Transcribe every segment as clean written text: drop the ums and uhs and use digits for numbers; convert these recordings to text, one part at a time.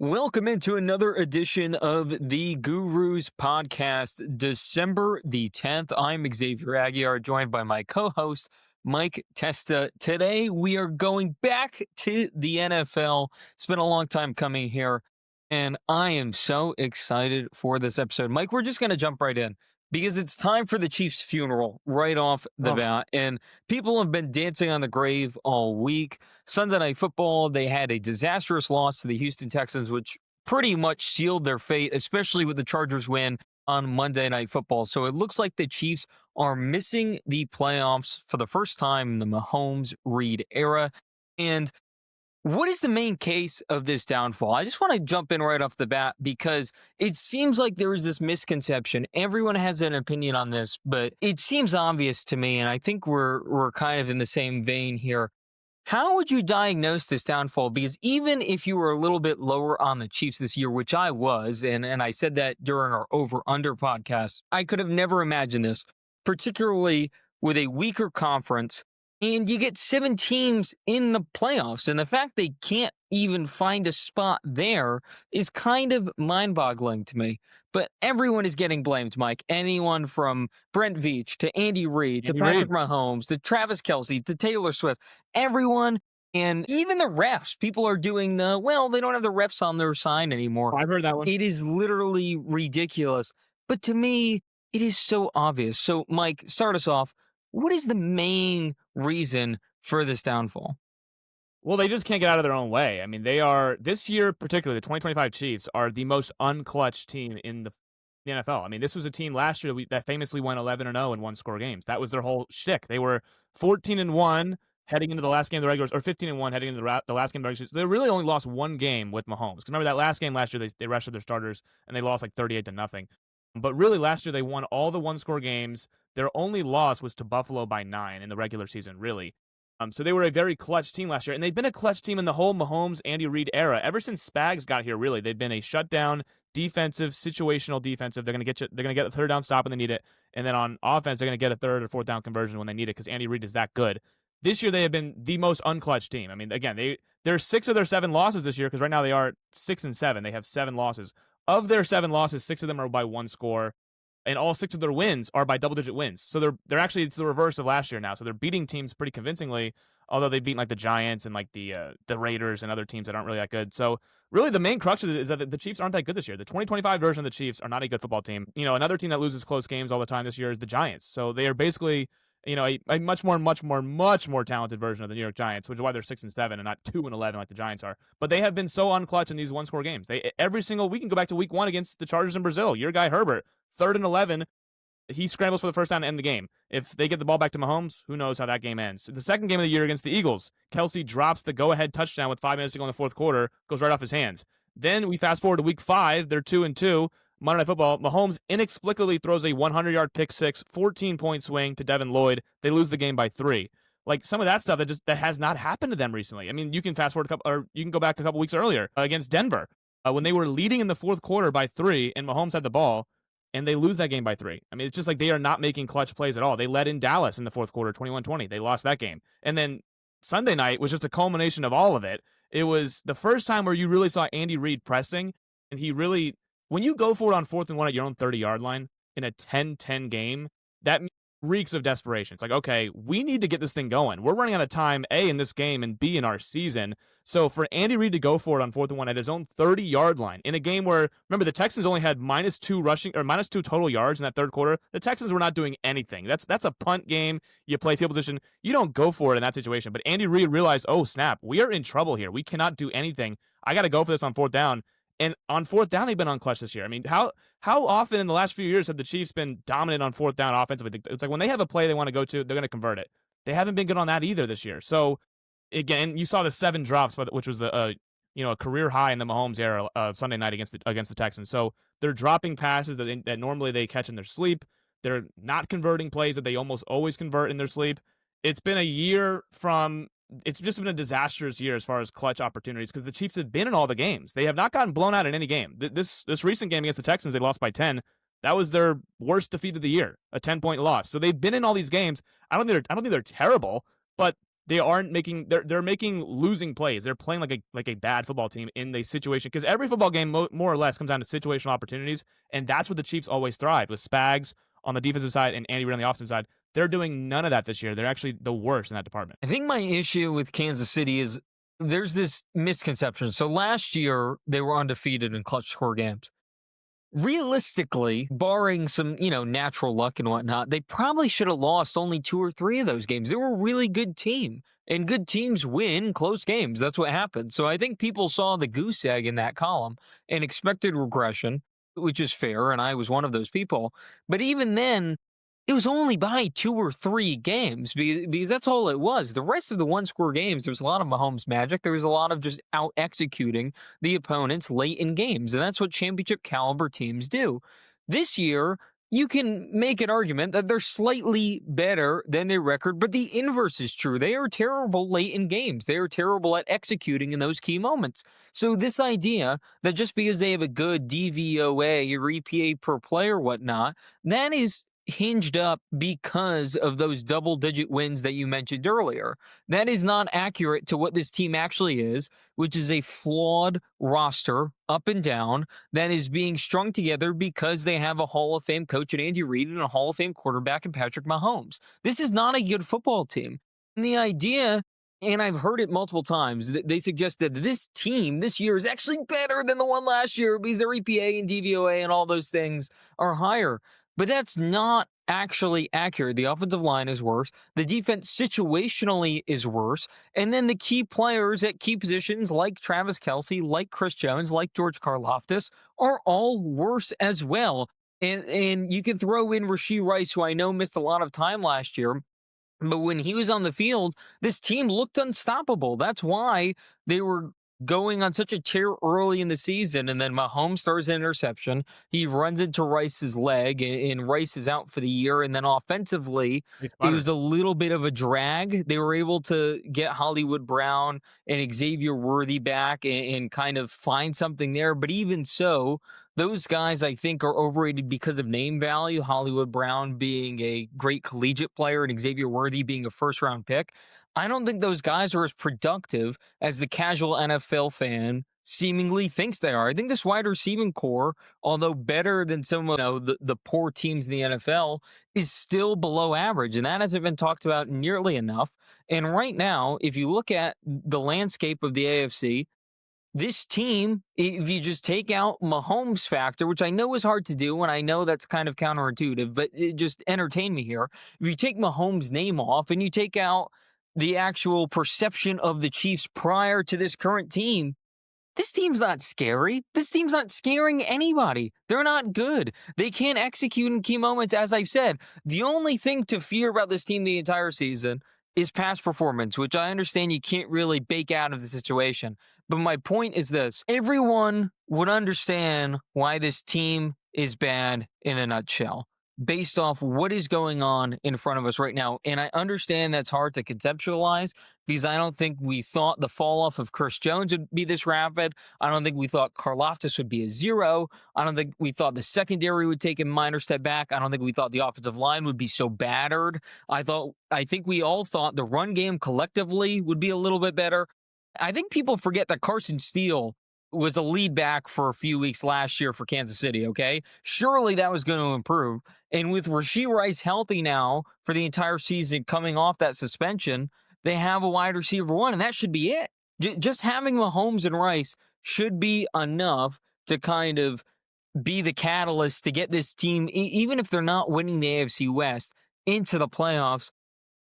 Welcome into another edition of the Gurus Podcast, December the 10th. I'm Xavier Aguiar, joined by my co-host, Mike Testa. Today, we are going back to the NFL. It's been a long time coming here, and I am so excited for this episode. Mike, we're just going to jump right in because it's time for the Chiefs' funeral right off the Oh, bat, and people have been dancing on the grave all week. Sunday Night Football, they had a disastrous loss to the Houston Texans, which pretty much sealed their fate, especially with the Chargers win on Monday Night Football. So it looks like the Chiefs are missing the playoffs for the first time in the Mahomes-Reed era. And what is the main case of this downfall? I just want to jump in right off the bat because it seems like there is this misconception. Everyone has an opinion on this, but it seems obvious to me, and I think we're kind of in the same vein here. How would you diagnose this downfall? Because even if you were a little bit lower on the Chiefs this year, which I was, and I said that during our over-under podcast, I could have never imagined this, particularly with a weaker conference, and you get 7 teams in the playoffs. And the fact they can't even find a spot there is kind of mind-boggling to me. But everyone is getting blamed, Mike. Anyone from Brent Veach to Andy Reid to Andy Patrick Reid. Mahomes to Travis Kelce to Taylor Swift. Everyone, and even the refs, people are doing they don't have the refs on their sign anymore. Oh, I've heard that one. It is literally ridiculous. But to me, it is so obvious. So, Mike, start us off. What is the main reason for this downfall? Well, they just can't get out of their own way. I mean, they are, this year, particularly the 2025 Chiefs, are the most unclutched team in the NFL. I mean, this was a team last year that famously went 11-0 in one-score games. That was their whole shtick. They were 14-1 heading into the last game of the regular, or 15-1 heading into the last game of the regular season. They really only lost one game with Mahomes. Because remember that last game last year, they rested their starters, and they lost like 38-0. But really, last year, they won all the one-score games. Their only loss was to Buffalo by 9 in the regular season, really. So they were a very clutch team last year, and they've been a clutch team in the whole Mahomes, Andy Reid era. Ever since Spags got here, really, they've been a shutdown, defensive, situational defensive. They're going to get you. They're going to get a third down stop when they need it, and then on offense, they're going to get a third or fourth down conversion when they need it because Andy Reid is that good. This year, they have been the most unclutched team. I mean, again, they're 6 of their 7 losses this year because right now they are 6-7. They have 7 losses. Of their 7 losses, 6 of them are by 1 score. And all 6 of their wins are by double-digit wins. So they're actually, it's the reverse of last year now. So they're beating teams pretty convincingly, although they've beaten like the Giants and like the Raiders and other teams that aren't really that good. So really the main crux of it is that the Chiefs aren't that good this year. The 2025 version of the Chiefs are not a good football team. You know, another team that loses close games all the time this year is the Giants. So they are basically, you know, a much more talented version of the New York Giants, which is why they're 6-7 and not 2-11 like the Giants are. But they have been so unclutched in these one-score games. We can go back to week 1 against the Chargers in Brazil. Your guy Herbert, 3rd and 11. He scrambles for the first down to end the game. If they get the ball back to Mahomes, who knows how that game ends. The second game of the year against the Eagles, Kelce drops the go-ahead touchdown with 5 minutes to go in the fourth quarter, goes right off his hands. Then we fast forward to week 5, they're 2-2. Monday Night Football, Mahomes inexplicably throws a 100-yard pick six, 14-point swing to Devin Lloyd. They lose the game by 3. Like some of that stuff that has not happened to them recently. I mean, you can fast forward you can go back a couple weeks earlier against Denver when they were leading in the fourth quarter by 3 and Mahomes had the ball. And they lose that game by 3. I mean, it's just like they are not making clutch plays at all. They led in Dallas in the fourth quarter, 21-20. They lost that game. And then Sunday night was just a culmination of all of it. It was the first time where you really saw Andy Reid pressing, and he really, when you go for it on 4th and 1 at your own 30-yard line in a 10-10 game, that reeks of desperation. It's like, okay, we need to get this thing going. We're running out of time, A, in this game, and B, in our season. So for Andy Reid to go for it on 4th and 1 at his own 30-yard line in a game where, remember, the Texans only had -2 rushing or -2 total yards in that third quarter. The Texans were not doing anything. That's a punt game. You play field position. You don't go for it in that situation. But Andy Reid realized, oh, snap, we are in trouble here. We cannot do anything. I got to go for this on 4th down. And on 4th down, they've been unclutched this year. I mean, how often in the last few years have the Chiefs been dominant on 4th down offensively? It's like when they have a play they want to go to, they're going to convert it. They haven't been good on that either this year. So, again, you saw the 7 drops, which was a career high in the Mahomes era Sunday night against the Texans. So they're dropping passes that normally they catch in their sleep. They're not converting plays that they almost always convert in their sleep. It's been a year from it's just been a disastrous year as far as clutch opportunities because the Chiefs have been in all the games. They have not gotten blown out in any game. This recent game against the Texans, they lost by 10. That was their worst defeat of the year, a 10-point loss. So they've been in all these games. I don't think they're terrible, but they aren't making they're making losing plays. They're playing like a bad football team in the situation because every football game more or less comes down to situational opportunities, and that's what the Chiefs always thrive with Spags on the defensive side and Andy Reid on the offensive side. They're doing none of that this year. They're actually the worst in that department. I think my issue with Kansas City is there's this misconception. So last year they were undefeated in clutch score games. Realistically, barring some, natural luck and whatnot, they probably should have lost only 2 or 3 of those games. They were a really good team, and good teams win close games. That's what happened. So I think people saw the goose egg in that column and expected regression, which is fair, and I was one of those people. But even then, it was only by 2 or 3 games because that's all it was. The rest of the one-score games, there was a lot of Mahomes magic. There was a lot of just out-executing the opponents late in games, and that's what championship caliber teams do. This year, you can make an argument that they're slightly better than their record, but the inverse is true. They are terrible late in games. They are terrible at executing in those key moments. So this idea that just because they have a good DVOA or EPA per play or whatnot, that is hinged up because of those double-digit wins that you mentioned earlier. That is not accurate to what this team actually is, which is a flawed roster up and down that is being strung together because they have a Hall of Fame coach in Andy Reid and a Hall of Fame quarterback in Patrick Mahomes. This is not a good football team. And the idea, and I've heard it multiple times, that they suggest that this team this year is actually better than the one last year because their EPA and DVOA and all those things are higher. But that's not actually accurate. The offensive line is worse. The defense situationally is worse. And then the key players at key positions like Travis Kelce, like Chris Jones, like George Karlaftis are all worse as well. And you can throw in Rashee Rice, who I know missed a lot of time last year. But when he was on the field, this team looked unstoppable. That's why they were going on such a tear early in the season, and then Mahomes throws an interception. He runs into Rice's leg, and Rice is out for the year. And then offensively, it was a little bit of a drag. They were able to get Hollywood Brown and Xavier Worthy back and kind of find something there. But even so, those guys, I think, are overrated because of name value. Hollywood Brown being a great collegiate player and Xavier Worthy being a first-round pick. I don't think those guys are as productive as the casual NFL fan seemingly thinks they are. I think this wide receiving core, although better than some of the poor teams in the NFL, is still below average, and that hasn't been talked about nearly enough. And right now, if you look at the landscape of the AFC, this team, if you just take out Mahomes factor, which I know is hard to do, and I know that's kind of counterintuitive, but it just entertain me here. If you take Mahomes' name off and you take out the actual perception of the Chiefs prior to this current team, this team's not scary. This team's not scaring anybody. They're not good. They can't execute in key moments, as I've said. The only thing to fear about this team the entire season is past performance, which I understand you can't really bake out of the situation. But my point is this. Everyone would understand why this team is bad in a nutshell, based off what is going on in front of us right now. And I understand that's hard to conceptualize because I don't think we thought the fall off of Chris Jones would be this rapid. I don't think we thought Karlaftis would be a zero. I don't think we thought the secondary would take a minor step back. I don't think we thought the offensive line would be so battered. I think we all thought the run game collectively would be a little bit better. I think people forget that Carson Steele was a lead back for a few weeks last year for Kansas City, okay? Surely that was going to improve. And with Rashee Rice healthy now for the entire season coming off that suspension, they have a wide receiver one, and that should be it. Just having Mahomes and Rice should be enough to kind of be the catalyst to get this team, even if they're not winning the AFC West, into the playoffs.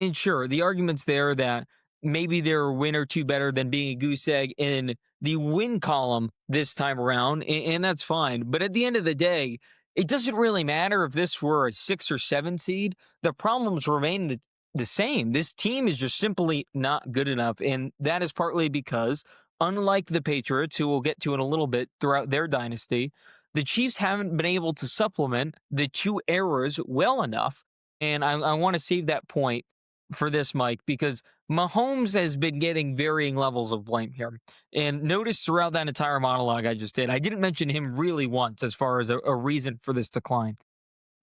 And sure, the argument's there that maybe they're a win or two better than being a goose egg in the win column this time around, and that's fine. But at the end of the day, it doesn't really matter if this were a 6 or 7 seed. The problems remain the same. This team is just simply not good enough, and that is partly because, unlike the Patriots, who we'll get to in a little bit throughout their dynasty, the Chiefs haven't been able to supplement the two eras well enough. And I want to save that point for this, Mike, because Mahomes has been getting varying levels of blame here. And notice throughout that entire monologue I just did, I didn't mention him really once as far as a reason for this decline.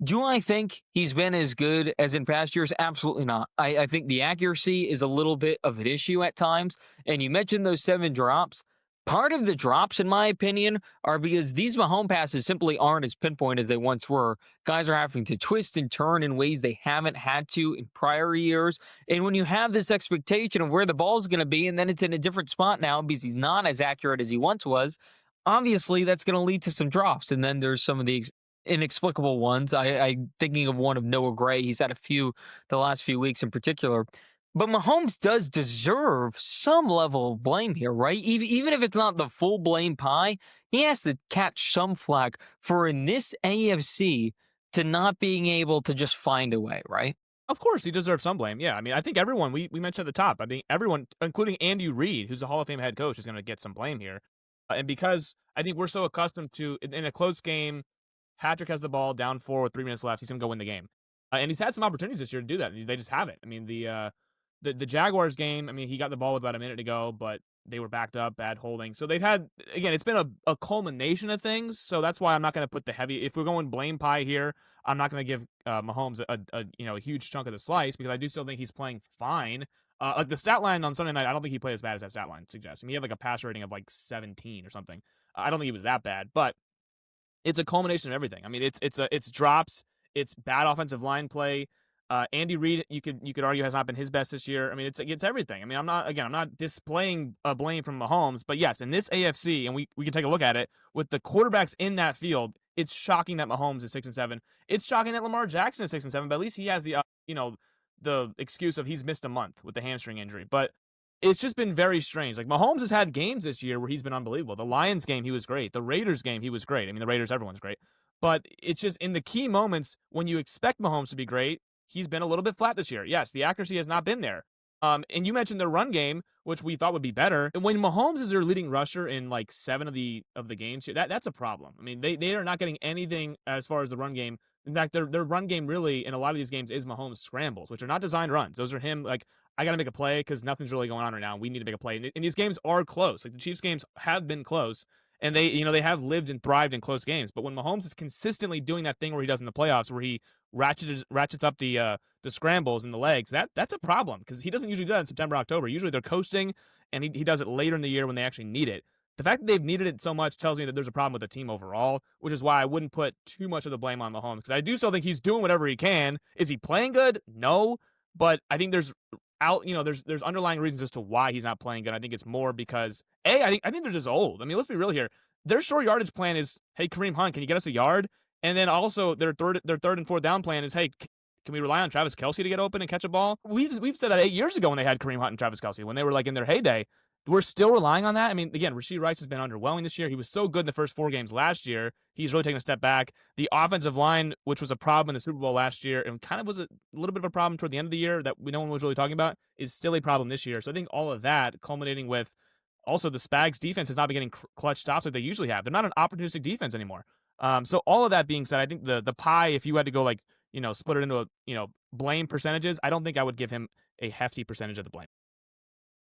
Do I think he's been as good as in past years? Absolutely not. I think the accuracy is a little bit of an issue at times. And you mentioned those 7 drops. Part of the drops, in my opinion, are because these Mahomes passes simply aren't as pinpoint as they once were. Guys are having to twist and turn in ways they haven't had to in prior years. And when you have this expectation of where the ball is going to be, and then it's in a different spot now because he's not as accurate as he once was, obviously that's going to lead to some drops. And then there's some of the inexplicable ones. I'm thinking of one of Noah Gray. He's had a few the last few weeks in particular. But Mahomes does deserve some level of blame here, right? Even if it's not the full blame pie, he has to catch some flack for in this AFC to not being able to just find a way, right? Of course, he deserves some blame. Yeah, I mean, I think everyone we mentioned at the top. I mean, everyone, including Andy Reid, who's a Hall of Fame head coach, is going to get some blame here. And because I think we're so accustomed to in a close game, Patrick has the ball down 4 with 3 minutes left. He's going to go win the game, and he's had some opportunities this year to do that. They just haven't. I mean, the Jaguars game. I mean, he got the ball with about a minute to go, but they were backed up, bad holding. So they've had again. It's been a culmination of things. So that's why I'm not going to put the heavy. If we're going blame pie here, I'm not going to give Mahomes a huge chunk of the slice because I do still think he's playing fine. Like the stat line on Sunday night, I don't think he played as bad as that stat line suggests. I mean, he had like a pass rating of like 17 or something. I don't think he was that bad, but it's a culmination of everything. I mean, it's drops, it's bad offensive line play. Andy Reid, you could argue has not been his best this year. I mean, it's everything. I mean, I'm not displaying a blame from Mahomes, but yes, in this AFC, and we can take a look at it with the quarterbacks in that field. It's shocking that Mahomes is 6-7. It's shocking that Lamar Jackson is 6-7, but at least he has the excuse of he's missed a month with the hamstring injury. But it's just been very strange. Like Mahomes has had games this year where he's been unbelievable. The Lions game, he was great. The Raiders game, he was great. I mean, the Raiders, everyone's great. But it's just in the key moments when you expect Mahomes to be great, he's been a little bit flat this year. Yes, the accuracy has not been there. And you mentioned the run game, which we thought would be better. And when Mahomes is their leading rusher in like 7 of the games here, that's a problem. I mean, they are not getting anything as far as the run game. In fact, their run game really in a lot of these games is Mahomes scrambles, which are not designed runs. Those are him like I got to make a play because nothing's really going on right now. We need to make a play. And these games are close. Like the Chiefs games have been close, and they have lived and thrived in close games. But when Mahomes is consistently doing that thing where he does in the playoffs, where he ratchets up the scrambles and the legs, that's a problem because he doesn't usually do that in September, October. Usually they're coasting, and he does it later in the year when they actually need it. The fact that they've needed it so much tells me that there's a problem with the team overall, which is why I wouldn't put too much of the blame on Mahomes because I do still think he's doing whatever he can. Is he playing good? No, but I think there's underlying reasons as to why he's not playing good. I think it's more because I think they're just old. I mean, let's be real here. Their short yardage plan is, hey, Kareem Hunt, can you get us a yard? And then also their third and fourth down plan is, hey, can we rely on Travis Kelce to get open and catch a ball? We've said that 8 years ago when they had Kareem Hunt and Travis Kelce when they were like in their heyday. We're still relying on that. I mean, again, Rashee Rice has been underwhelming this year. He was so good in the first 4 games last year. He's really taken a step back. The offensive line, which was a problem in the Super Bowl last year and kind of was a little bit of a problem toward the end of the year that no one was really talking about, is still a problem this year. So I think all of that culminating with also the Spags defense has not been getting clutch stops like they usually have. They're not an opportunistic defense anymore. So all of that being said, I think the pie, if you had to go like, split it into blame percentages, I don't think I would give him a hefty percentage of the blame.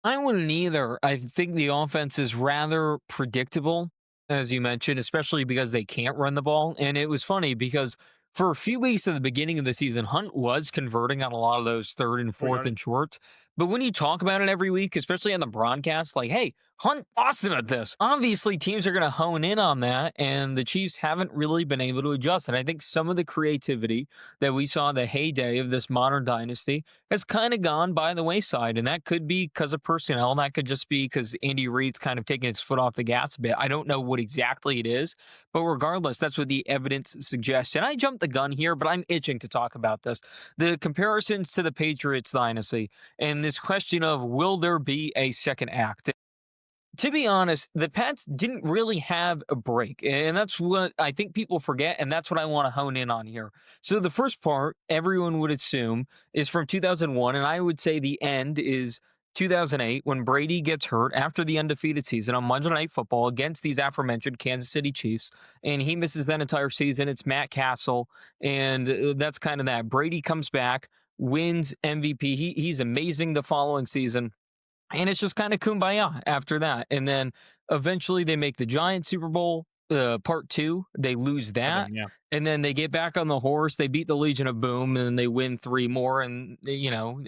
I wouldn't either. I think the offense is rather predictable, as you mentioned, especially because they can't run the ball. And it was funny because for a few weeks at the beginning of the season, Hunt was converting on a lot of those third and fourth and shorts. But when you talk about it every week, especially on the broadcast, like, hey, Hunt awesome at this. Obviously, teams are going to hone in on that, and the Chiefs haven't really been able to adjust. And I think some of the creativity that we saw the heyday of this modern dynasty has kind of gone by the wayside. And that could be because of personnel. That could just be because Andy Reid's kind of taking his foot off the gas a bit. I don't know what exactly it is, but regardless, that's what the evidence suggests. And I jumped the gun here, but I'm itching to talk about this. The comparisons to the Patriots dynasty and this question of will there be a second act? To be honest, the Pats didn't really have a break. And that's what I think people forget. And that's what I want to hone in on here. So the first part, everyone would assume, is from 2001. And I would say the end is 2008 when Brady gets hurt after the undefeated season on Monday Night Football against these aforementioned Kansas City Chiefs. And he misses that entire season. It's Matt Castle. And that's kind of that. Brady comes back, wins MVP. He's amazing the following season. And it's just kind of kumbaya after that. And then eventually they make the Giants Super Bowl. part 2, they lose that, 7, yeah. and then they get back on the horse, they beat the Legion of Boom, and then they win 3 more, and,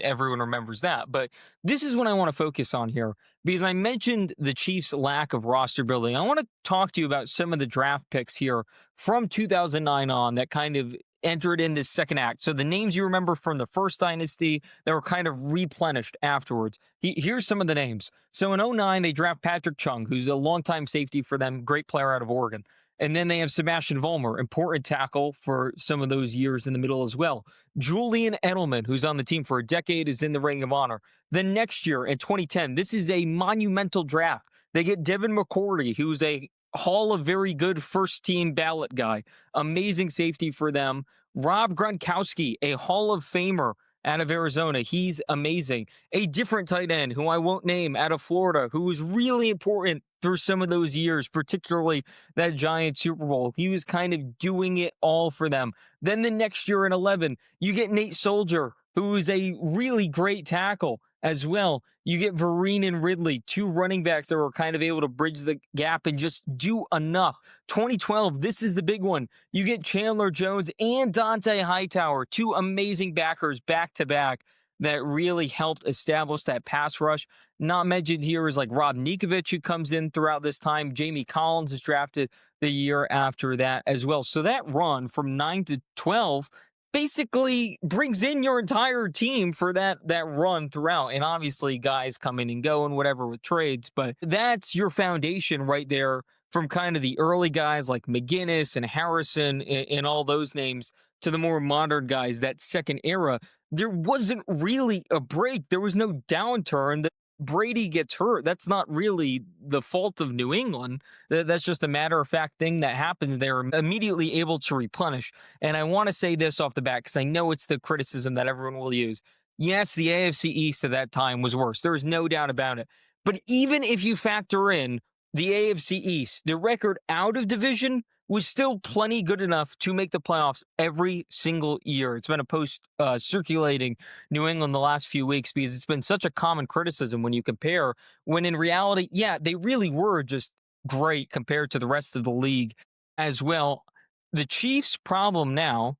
everyone remembers that. But this is what I wanna focus on here, because I mentioned the Chiefs' lack of roster building. I wanna talk to you about some of the draft picks here from 2009 on that kind of entered in this second act. So the names you remember from the first dynasty that were kind of replenished afterwards. Here's some of the names. So in '09, they draft Patrick Chung, who's a longtime safety for them, great player out of Oregon. And then they have Sebastian Vollmer, important tackle for some of those years in the middle as well. Julian Edelman, who's on the team for a decade, is in the Ring of Honor. Then next year in 2010, this is a monumental draft. They get Devin McCourty, who's a Hall of Very Good first team ballot guy. Amazing safety for them. Rob Gronkowski, a Hall of Famer out of Arizona. He's amazing. A different tight end who I won't name out of Florida, who was really important through some of those years, particularly that Giant Super Bowl. He was kind of doing it all for them. Then the next year in 11, you get Nate Soldier, who is a really great tackle as well. You get Vereen and Ridley, 2 running backs that were kind of able to bridge the gap and just do enough. 2012, this is the big one. You get Chandler Jones and Dante Hightower, 2 amazing backers back to back that really helped establish that pass rush. Not mentioned here is like Rob Nikovic, who comes in throughout this time. Jamie Collins is drafted the year after that as well. So that run from 9 to 12 basically brings in your entire team for that run throughout. And obviously guys come in and go and whatever with trades, but that's your foundation right there from kind of the early guys like McGinnis and Harrison and all those names to the more modern guys, that second era. There wasn't really a break. There was no downturn. Brady gets hurt. That's not really the fault of New England. That's just a matter of fact thing that happens. They're immediately able to replenish. And I want to say this off the bat because I know it's the criticism that everyone will use. Yes, the AFC East at that time was worse. There is no doubt about it. But even if you factor in the AFC East, the record out of division was still plenty good enough to make the playoffs every single year. It's been a post circulating New England the last few weeks because it's been such a common criticism when you compare, when in reality, yeah, they really were just great compared to the rest of the league as well. The Chiefs' problem now,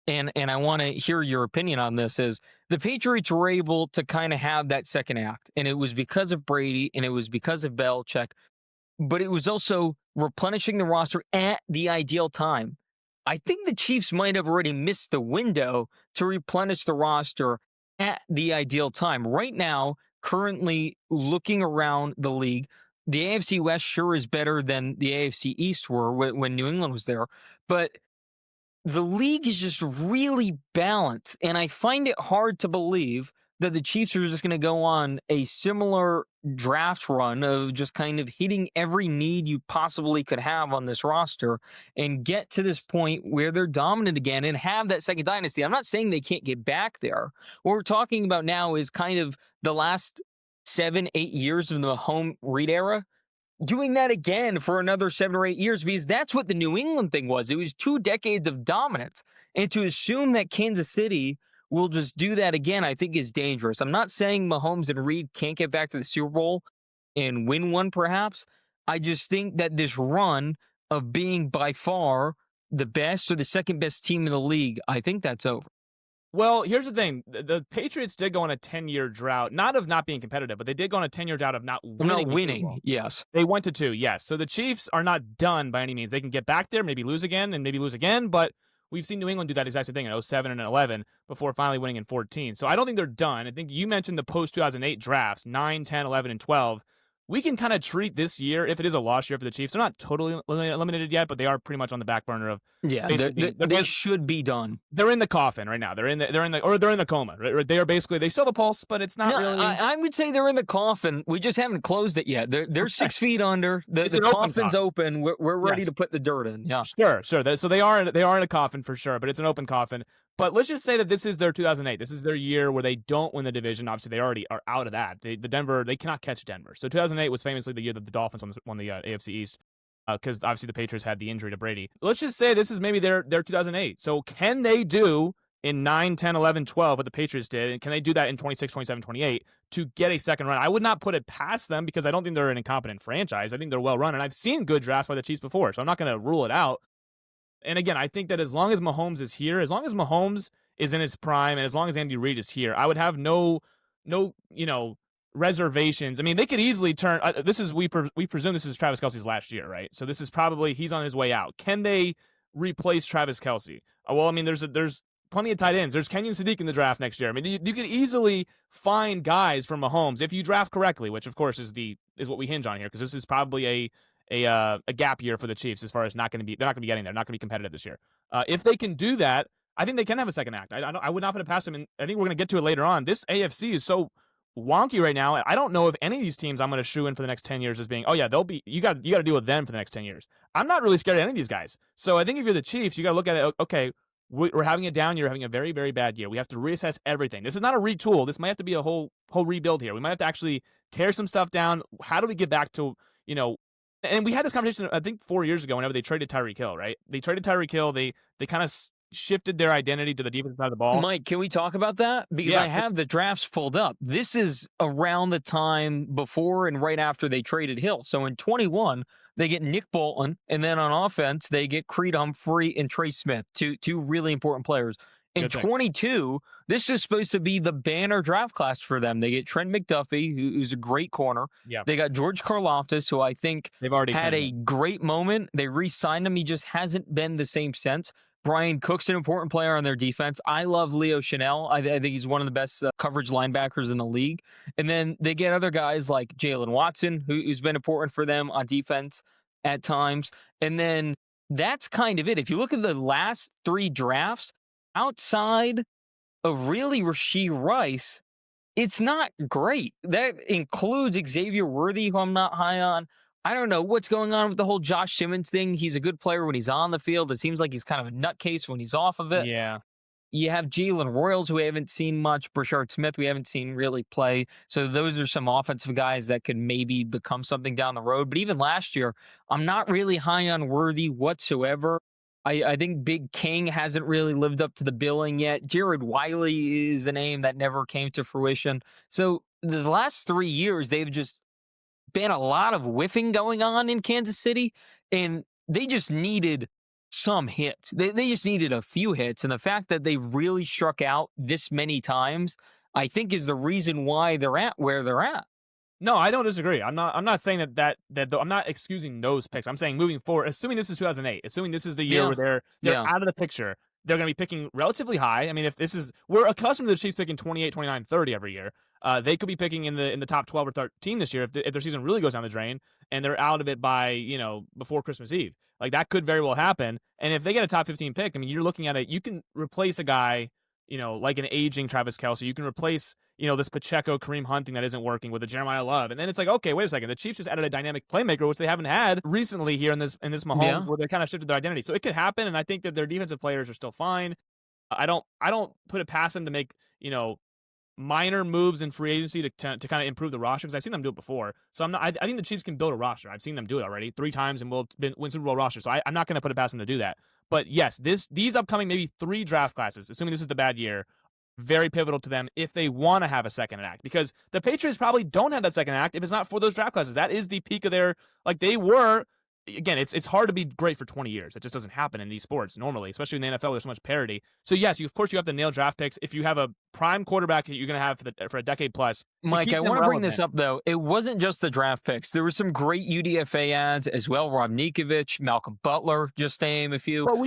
and I want to hear your opinion on this, is the Patriots were able to kind of have that second act, and it was because of Brady, and it was because of Belichick, but it was also replenishing the roster at the ideal time. I think the Chiefs might have already missed the window to replenish the roster at the ideal time. Right now, currently looking around the league, the AFC West sure is better than the AFC East were when New England was there, but the league is just really balanced, and I find it hard to believe that the Chiefs are just going to go on a similar draft run of just kind of hitting every need you possibly could have on this roster and get to this point where they're dominant again and have that second dynasty. I'm not saying they can't get back there. What we're talking about now is kind of the last 7, 8 years of the home Reid era, doing that again for another 7 or 8 years, because that's what the New England thing was. It was 2 decades of dominance. And to assume that Kansas City will just do that again, I think is dangerous. I'm not saying Mahomes and Reid can't get back to the Super Bowl and win one, perhaps. I just think that this run of being by far the best or the second best team in the league, I think that's over. Well, here's the thing. The Patriots did go on a 10-year drought, not of not being competitive, but they did go on a 10-year drought of not winning. Not winning, yes. They went to 2, yes. So the Chiefs are not done by any means. They can get back there, maybe lose again, and maybe lose again, but we've seen New England do that exact same thing in 07 and 11 before finally winning in 14. So I don't think they're done. I think you mentioned the post-2008 drafts, 9, 10, 11, and 12. We can kind of treat this year, if it is a lost year for the Chiefs, they're not totally eliminated yet, but they are pretty much on the back burner of. Yeah, they should be done. They're in the coffin right now. They're in the coma. Right? They are basically, they still have a pulse, but it's not really. I would say they're in the coffin. We just haven't closed it yet. They're 6 feet under. The coffin's open. We're ready to put the dirt in. Yeah, sure. So they are in a coffin for sure, but it's an open coffin. But let's just say that this is their 2008. This is their year where they don't win the division. Obviously, they already are out of that. They cannot catch Denver. So 2008 was famously the year that the Dolphins won the AFC East, because obviously the Patriots had the injury to Brady. Let's just say this is maybe their 2008. So can they do in 9, 10, 11, 12, what the Patriots did, and can they do that in 26, 27, 28 to get a second run? I would not put it past them because I don't think they're an incompetent franchise. I think they're well run, and I've seen good drafts by the Chiefs before, so I'm not going to rule it out. And again, I think that as long as Mahomes is here, as long as Mahomes is in his prime, and as long as Andy Reid is here, I would have no, reservations. I mean, they could easily turn. We presume this is Travis Kelce's last year, right? So this is probably he's on his way out. Can they replace Travis Kelce? Well, I mean, there's plenty of tight ends. There's Kenyon Sadiq in the draft next year. I mean, you could easily find guys from Mahomes if you draft correctly, which of course is what we hinge on here because this is probably a gap year for the Chiefs as far as they're not going to be getting there, not going to be competitive this year. If they can do that, I think they can have a second act. I would not put it past them, and I think we're going to get to it later on. This AFC is so wonky right now. I don't know if any of these teams I'm going to shoe in for the next 10 years as being, oh yeah, they'll be. You got to deal with them for the next 10 years. I'm not really scared of any of these guys. So I think if you're the Chiefs, you got to look at it. Okay, we're having a down year, having a very, very bad year. We have to reassess everything. This is not a retool. This might have to be a whole rebuild here. We might have to actually tear some stuff down. How do we get back to And we had this conversation, I think, 4 years ago. Whenever they traded Tyreek Hill, right? They traded Tyreek Hill. They kind of shifted their identity to the defensive side of the ball. Mike, can we talk about that? Because I have the drafts pulled up. This is around the time before and right after they traded Hill. So in 21, they get Nick Bolton, and then on offense, they get Creed Humphrey and Trey Smith, two really important players. In 22, this is supposed to be the banner draft class for them. They get Trent McDuffie, who's a great corner. Yeah. They got George Karlaftis, who I think they've already had a great moment. They re-signed him. He just hasn't been the same since. Brian Cook's an important player on their defense. I love Leo Chanel. I think he's one of the best coverage linebackers in the league. And then they get other guys like Jalen Watson, who's been important for them on defense at times. And then that's kind of it. If you look at the last three drafts, outside of really Rashee Rice, it's not great. That includes Xavier Worthy, who I'm not high on. I don't know what's going on with the whole Josh Simmons thing. He's a good player when he's on the field. It seems like he's kind of a nutcase when he's off of it. Yeah. You have Jalen Royals, who we haven't seen much. Brashard Smith, we haven't seen really play. So those are some offensive guys that could maybe become something down the road. But even last year, I'm not really high on Worthy whatsoever. I think Big King hasn't really lived up to the billing yet. Jared Wiley is a name that never came to fruition. So the last 3 years, they've just been a lot of whiffing going on in Kansas City, and they just needed some hits. They just needed a few hits, and the fact that they really struck out this many times, I think, is the reason why they're at where they're at. No, I don't disagree. I'm not saying that I'm not excusing those picks. I'm saying moving forward, assuming this is 2008, assuming this is the year where they're out of the picture, they're going to be picking relatively high. I mean, if this is, we're accustomed to the Chiefs picking 28, 29, 30 every year. They could be picking in the top 12 or 13 this year if their season really goes down the drain and they're out of it by, before Christmas Eve. Like, that could very well happen. And if they get a top 15 pick, I mean, you're looking at it, you can replace a guy, like an aging Travis Kelce. You can replace, this Pacheco, Kareem Hunt thing that isn't working with a Jeremiah Love. And then it's like, okay, wait a second. The Chiefs just added a dynamic playmaker, which they haven't had recently here in this Mahomes, where they kind of shifted their identity. So it could happen, and I think that their defensive players are still fine. I don't put it past them to make, minor moves in free agency to kind of improve the roster, because I've seen them do it before. So I think the Chiefs can build a roster. I've seen them do it already 3 times and will win Super Bowl roster. So I'm not going to put it past them to do that. But yes, these upcoming maybe 3 draft classes, assuming this is the bad year, very pivotal to them if they want to have a second act, because the Patriots probably don't have that second act if it's not for those draft classes. That is the peak of their, they were. Again, it's hard to be great for 20 years. It just doesn't happen in these sports normally, especially in the NFL. There's so much parity. So yes, of course you have to nail draft picks. If you have a prime quarterback that you're going to have for a decade plus. Mike, I want to bring this up though. It wasn't just the draft picks. There were some great UDFA ads as well. Rob Ninkovich, Malcolm Butler, just to name a few. But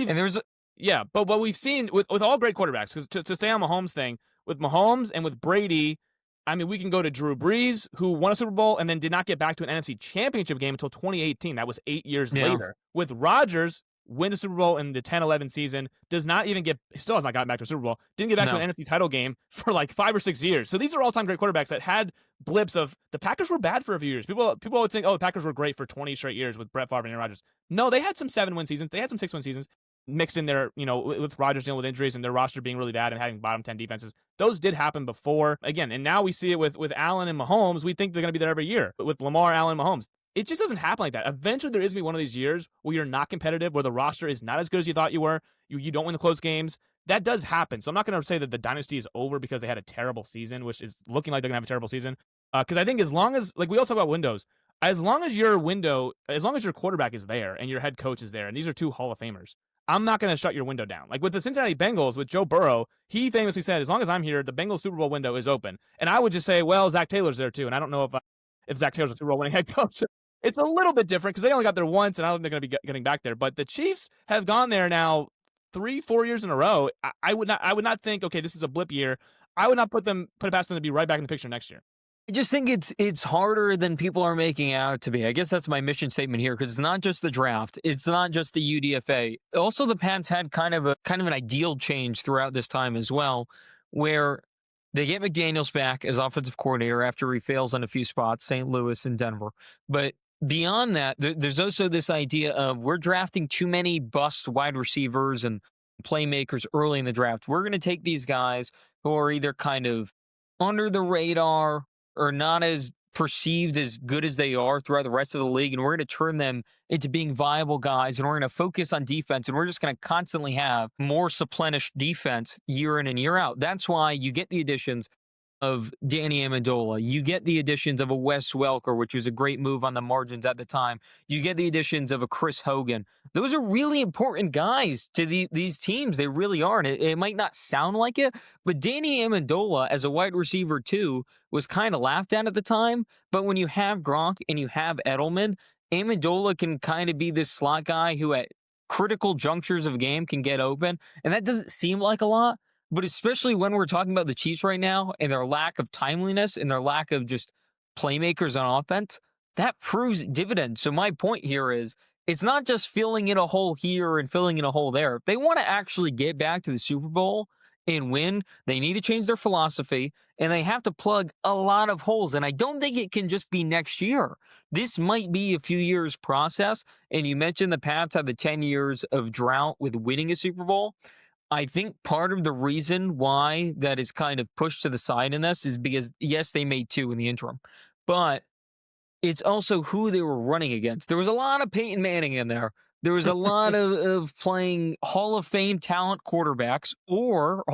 what we've seen with all great quarterbacks, because to stay on Mahomes thing, with Mahomes and with Brady, I mean, we can go to Drew Brees, who won a Super Bowl and then did not get back to an NFC Championship game until 2018. That was 8 years later. With Rodgers, win the Super Bowl in the 10-11 season, still has not gotten back to a Super Bowl, didn't get back to an NFC title game for 5 or 6 years. So these are all-time great quarterbacks that had blips of, the Packers were bad for a few years. People always think, the Packers were great for 20 straight years with Brett Favre and Aaron Rodgers. No, they had some 7-win seasons. They had some 6-win seasons. Mixed in there, with Rodgers dealing with injuries and their roster being really bad and having bottom 10 defenses. Those did happen before. Again, and now we see it with Allen and Mahomes. We think they're going to be there every year. But with Lamar, Allen, Mahomes, it just doesn't happen like that. Eventually, there is going to be one of these years where you're not competitive, where the roster is not as good as you thought you were. You don't win the close games. that does happen. So I'm not going to say that the dynasty is over because they had a terrible season, which is looking like they're going to have a terrible season. Because I think as long as, like, we all talk about windows, as long as your window, as long as your quarterback is there and your head coach is there, and these are two Hall of Famers, I'm not going to shut your window down. Like with the Cincinnati Bengals, with Joe Burrow, he famously said, as long as I'm here, the Bengals Super Bowl window is open. And I would just say, well, Zach Taylor's there too. And I don't know if Zach Taylor's a Super Bowl winning head coach. It's a little bit different because they only got there once, and I don't think they're going to be getting back there. But the Chiefs have gone there now 3-4 years in a row. I would not think, okay, this is a blip year. I would not put it past them to be right back in the picture next year. I just think it's harder than people are making out to be. I guess that's my mission statement here, because it's not just the draft, it's not just the UDFA. Also, the Pats had kind of an ideal change throughout this time as well, where they get McDaniels back as offensive coordinator after he fails on a few spots, St. Louis and Denver. But beyond that, there's also this idea of we're drafting too many bust wide receivers and playmakers early in the draft. We're going to take these guys who are either kind of under the radar or not as perceived as good as they are throughout the rest of the league, and we're going to turn them into being viable guys, and we're going to focus on defense, and we're just going to constantly have more supplenished defense year in and year out. That's why you get the additions of Danny Amendola. You get the additions of a Wes Welker, which was a great move on the margins at the time. You get the additions of a Chris Hogan. Those are really important guys to these teams. They really are. And it might not sound like it, but Danny Amendola as a wide receiver too was kind of laughed at the time. But when you have Gronk and you have Edelman, Amendola can kind of be this slot guy who at critical junctures of a game can get open. And that doesn't seem like a lot. But especially when we're talking about the Chiefs right now and their lack of timeliness and their lack of just playmakers on offense, that proves dividends. So my point here is it's not just filling in a hole here and filling in a hole there. If they want to actually get back to the Super Bowl and win, they need to change their philosophy, and they have to plug a lot of holes. And I don't think it can just be next year. This might be a few years process. And you mentioned the Pats have the 10 years of drought with winning a Super Bowl. I think part of the reason why that is kind of pushed to the side in this is because, yes, they made 2 in the interim, but it's also who they were running against. There was a lot of Peyton Manning in there. There was a lot of playing Hall of Fame talent quarterbacks, or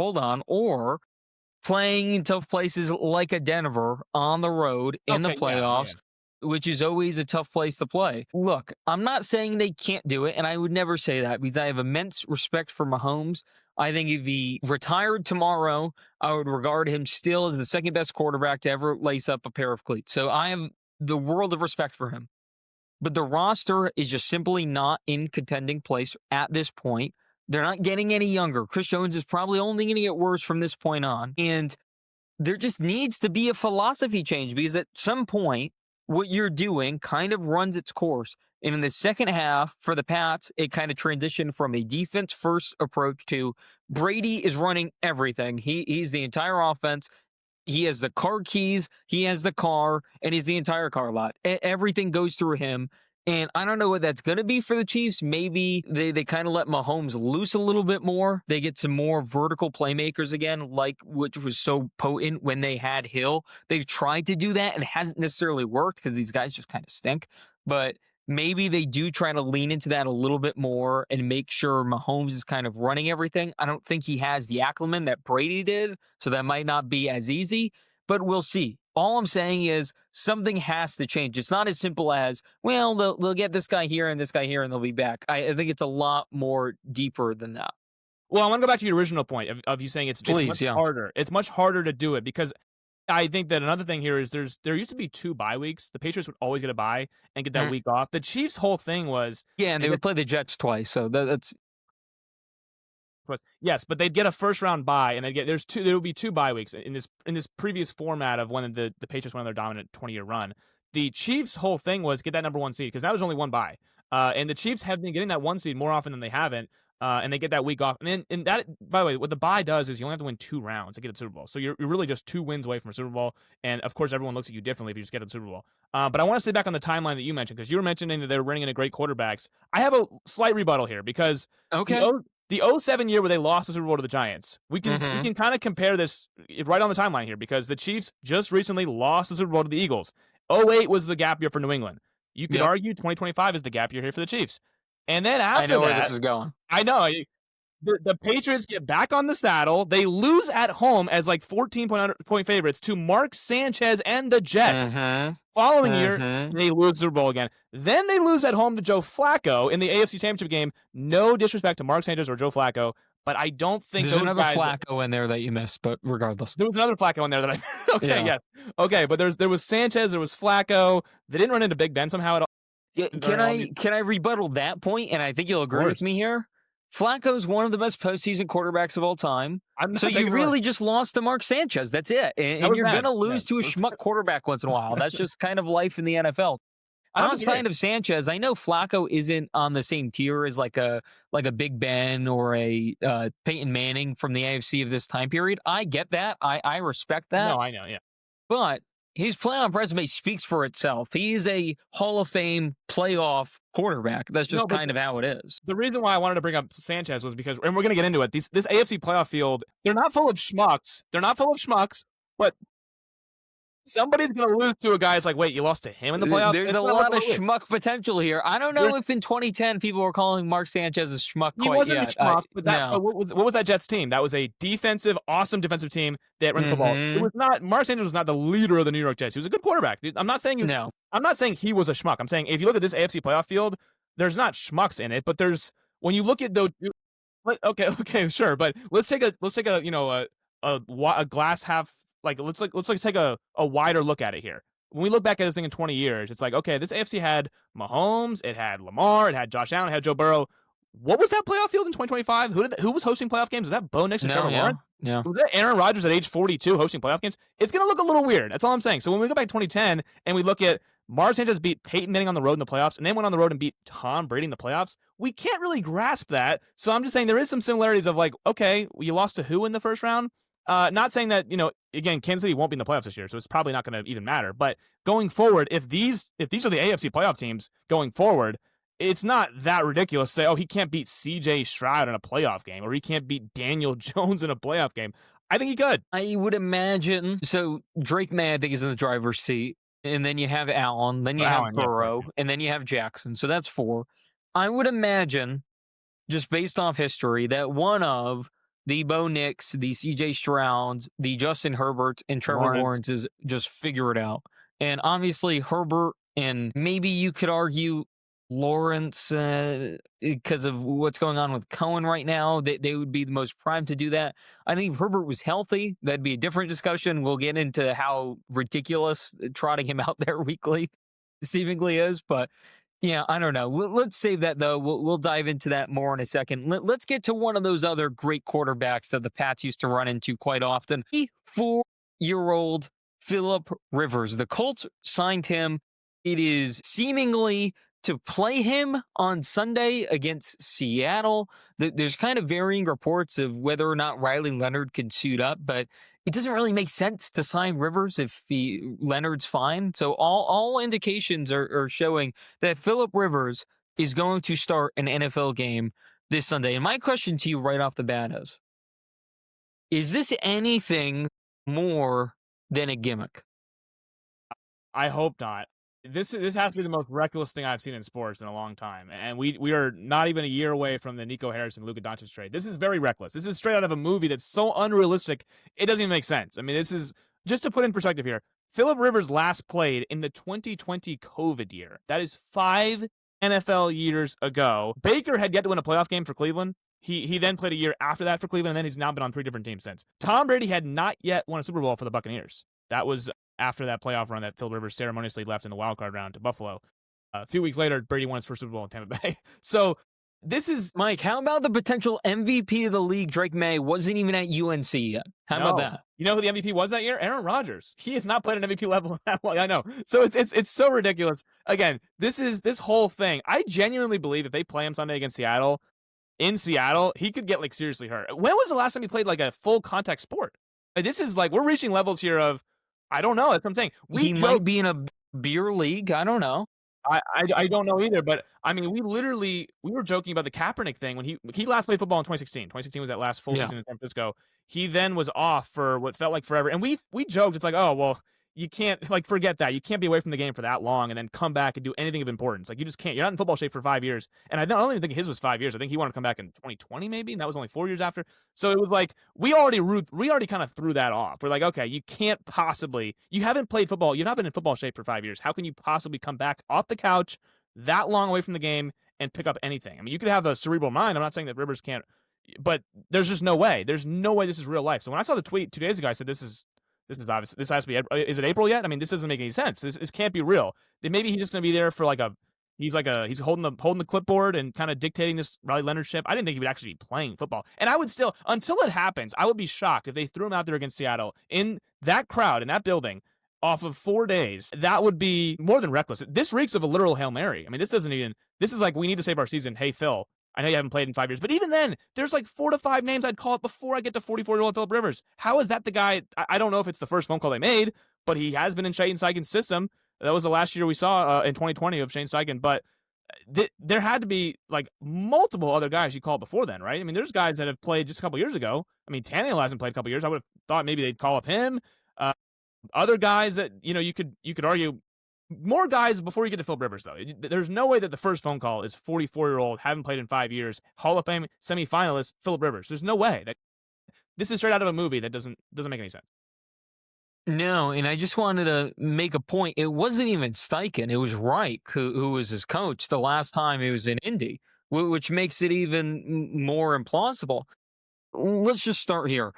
playing in tough places like a Denver on the road in the playoffs. Which is always a tough place to play. Look, I'm not saying they can't do it, and I would never say that because I have immense respect for Mahomes. I think if he retired tomorrow, I would regard him still as the second best quarterback to ever lace up a pair of cleats. So I have the world of respect for him. But the roster is just simply not in contending place at this point. They're not getting any younger. Chris Jones is probably only going to get worse from this point on. And there just needs to be a philosophy change because at some point, what you're doing kind of runs its course. And in the second half for the Pats, it kind of transitioned from a defense-first approach to Brady is running everything. He's the entire offense. He has the car keys, he has the car, and he's the entire car lot. Everything goes through him. And I don't know what that's going to be for the Chiefs. Maybe they kind of let Mahomes loose a little bit more. They get some more vertical playmakers again, like which was so potent when they had Hill. They've tried to do that and it hasn't necessarily worked because these guys just kind of stink. But maybe they do try to lean into that a little bit more and make sure Mahomes is kind of running everything. I don't think he has the acumen that Brady did, so that might not be as easy, but we'll see. All I'm saying is something has to change. It's not as simple as, well, they'll get this guy here and this guy here and they'll be back. I think it's a lot more deeper than that. Well, I want to go back to your original point of you saying it's much harder. It's much harder to do it because I think that another thing here is there used to be 2 bye weeks. The Patriots would always get a bye and get that week off. The Chiefs' whole thing was... Yeah, and they would play the Jets twice, so that's... Yes, but they'd get a first-round bye, and there would be 2 bye weeks in this previous format of when the Patriots went on their dominant 20-year run. The Chiefs' whole thing was get that number 1 seed because that was only 1 bye, and the Chiefs have been getting that 1 seed more often than they haven't, and they get that week off. And that, by the way, what the bye does is you only have to win 2 rounds to get to the Super Bowl. So you're really just 2 wins away from a Super Bowl, and of course everyone looks at you differently if you just get to the Super Bowl. But I want to stay back on the timeline that you mentioned because you were mentioning that they were bringing in great quarterbacks. I have a slight rebuttal here because the 07 year where they lost the Super Bowl to the Giants, we can kind of compare this right on the timeline here because the Chiefs just recently lost the Super Bowl to the Eagles. 08 was the gap year for New England. You could argue 2025 is the gap year here for the Chiefs. And then after I know where this is going. I know. the Patriots get back on the saddle. They lose at home as like 14-point favorites to Mark Sanchez and the Jets. Following year, they lose the Super Bowl again. Then they lose at home to Joe Flacco in the AFC Championship game. No disrespect to Mark Sanchez or Joe Flacco, but I don't think there's another Flacco in there that you missed, but regardless. There was another Flacco in there that I yes. Okay, but there was Sanchez, there was Flacco. They didn't run into Big Ben somehow at all. Yeah, can I rebuttal that point? And I think you'll agree with me here. Flacco's one of the best postseason quarterbacks of all time. So you really just lost to Mark Sanchez. That's it. And you're going to lose to a schmuck quarterback once in a while. That's just kind of life in the NFL. Outside of Sanchez, I know Flacco isn't on the same tier as like a Big Ben or a Peyton Manning from the AFC of this time period. I get that. I respect that. No, I know, yeah. But his playoff resume speaks for itself. He is a Hall of Fame playoff quarterback. That's just kind of how it is. The reason why I wanted to bring up Sanchez was because, and we're going to get into it, this AFC playoff field, they're not full of schmucks. But somebody's going to lose to a guy that's like, wait, you lost to him in the playoffs? There's a lot of schmuck potential here. I don't know if in 2010 people were calling Mark Sanchez a schmuck quite yet. He wasn't a schmuck, but what was that Jets team? That was a awesome defensive team that ran football. It was not, Mark Sanchez was not the leader of the New York Jets. He was a good quarterback. I'm not saying I'm not saying he was a schmuck. I'm saying if you look at this AFC playoff field, there's not schmucks in it, but when you look at those, okay, sure, but let's take a glass half. Like let's take a wider look at it here. When we look back at this thing in 20 years, it's like, okay, this AFC had Mahomes, it had Lamar, it had Josh Allen, it had Joe Burrow. What was that playoff field in 2025? Who was hosting playoff games? Was that Bo Nix and Trevor Lawrence? Yeah. Was that Aaron Rodgers at age 42 hosting playoff games? It's going to look a little weird. That's all I'm saying. So when we go back to 2010 and we look at Mark Sanchez beat Peyton Manning on the road in the playoffs and then went on the road and beat Tom Brady in the playoffs, we can't really grasp that. So I'm just saying there is some similarities of like, okay, you lost to who in the first round? Not saying that, again, Kansas City won't be in the playoffs this year, so it's probably not going to even matter. But going forward, if these are the AFC playoff teams going forward, it's not that ridiculous to say, oh, he can't beat C.J. Stroud in a playoff game, or he can't beat Daniel Jones in a playoff game. I think he could. I would imagine. So Drake May, I think, is in the driver's seat, and then you have Allen, then you have Burrow, and then you have Jackson. So that's 4. I would imagine, just based off history, that one of the Bo Nix, the C.J. Strouds, the Justin Herbert, and Trevor Lawrence is just figure it out. And obviously Herbert, and maybe you could argue Lawrence, because of what's going on with Cohen right now, they would be the most primed to do that. I think if Herbert was healthy, that'd be a different discussion. We'll get into how ridiculous trotting him out there weekly seemingly is, but yeah, I don't know. Let's save that, though. We'll dive into that more in a second. Let's get to one of those other great quarterbacks that the Pats used to run into quite often. 4-year-old Philip Rivers. The Colts signed him. It is seemingly to play him on Sunday against Seattle. There's kind of varying reports of whether or not Riley Leonard can suit up, but it doesn't really make sense to sign Rivers if Leonard's fine. So all indications are showing that Philip Rivers is going to start an NFL game this Sunday. And my question to you right off the bat is this anything more than a gimmick? I hope not. This has to be the most reckless thing I've seen in sports in a long time. And we are not even a year away from the Nico Harrison, Luka Doncic trade. This is very reckless. This is straight out of a movie that's so unrealistic, it doesn't even make sense. I mean, this is, just to put in perspective here, Philip Rivers last played in the 2020 COVID year. That is 5 NFL years ago. Baker had yet to win a playoff game for Cleveland. He then played a year after that for Cleveland, and then he's now been on 3 different teams since. Tom Brady had not yet won a Super Bowl for the Buccaneers. That was after that playoff run that Phil Rivers ceremoniously left in the wild card round to Buffalo. A few weeks later, Brady won his first Super Bowl in Tampa Bay. So this is... Mike, how about the potential MVP of the league, Drake May, wasn't even at UNC yet? How about that? You know who the MVP was that year? Aaron Rodgers. He has not played an MVP level that long. I know. So it's so ridiculous. Again, this whole thing. I genuinely believe if they play him Sunday against Seattle, in Seattle, he could get seriously hurt. When was the last time he played a full contact sport? This is we're reaching levels here of, I don't know. That's what I'm saying. He might be in a beer league. I don't know. I don't know either. But I mean, we were joking about the Kaepernick thing when he last played football in 2016. 2016 was that last full season in San Francisco. He then was off for what felt like forever. And we joked, it's like, oh, well, you can't, like, forget that. You can't be away from the game for that long and then come back and do anything of importance. Like, you just can't. You're not in football shape for 5 years. And I don't even think his was 5 years. I think he wanted to come back in 2020 maybe, and that was only 4 years after. So it was like we already kind of threw that off. We're like, okay, you can't possibly. You haven't played football. You've not been in football shape for 5 years. How can you possibly come back off the couch that long away from the game and pick up anything? I mean, you could have a cerebral mind. I'm not saying that Rivers can't, but there's just no way. There's no way this is real life. So when I saw the tweet 2 days ago, I said, this is obvious. This has to be. Is it April yet? I mean, this doesn't make any sense. This can't be real. Then maybe he's just gonna be there for like a. He's holding the clipboard and kind of dictating this Riley Leonard ship. I didn't think he would actually be playing football. And I would still, until it happens, I would be shocked if they threw him out there against Seattle in that crowd in that building off of 4 days. That would be more than reckless. This reeks of a literal Hail Mary. I mean, this doesn't even. This is like, we need to save our season. Hey Phil, I know you haven't played in 5 years, but even then, there's like 4 to 5 names I'd call it before I get to 44-year-old Philip Rivers. How is that the guy? I don't know if it's the first phone call they made, but he has been in Shane Steichen's system. That was the last year we saw in 2020 of Shane Steichen. But there had to be like multiple other guys you called before then, right? I mean, there's guys that have played just a couple years ago. I mean, Tannehill hasn't played a couple years. I would have thought maybe they'd call up him. Other guys that you could argue more guys before you get to Philip Rivers, though. There's no way that the first phone call is 44-year-old, haven't played in 5 years, Hall of Fame semifinalist Philip Rivers. There's no way. This is straight out of a movie that doesn't make any sense. No, and I just wanted to make a point. It wasn't even Steichen. It was Reich who was his coach the last time he was in Indy, which makes it even more implausible. Let's just start here.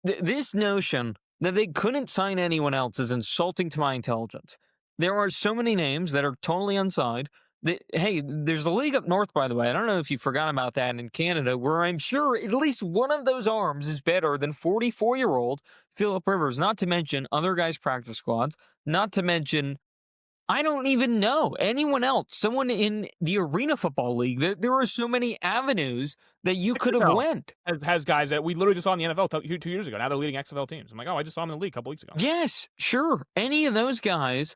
This notion that they couldn't sign anyone else is insulting to my intelligence. There are so many names that are totally unsigned. Hey, there's a league up north, by the way. I don't know if you forgot about that in Canada, where I'm sure at least one of those arms is better than 44-year-old Philip Rivers, not to mention other guys' practice squads, not to mention, I don't even know anyone else, someone in the Arena Football League. There are so many avenues that you could have went. Has guys that we literally just saw in the NFL 2 years ago. Now they're leading XFL teams. I'm like, oh, I just saw them in the league a couple weeks ago. Yes, sure. Any of those guys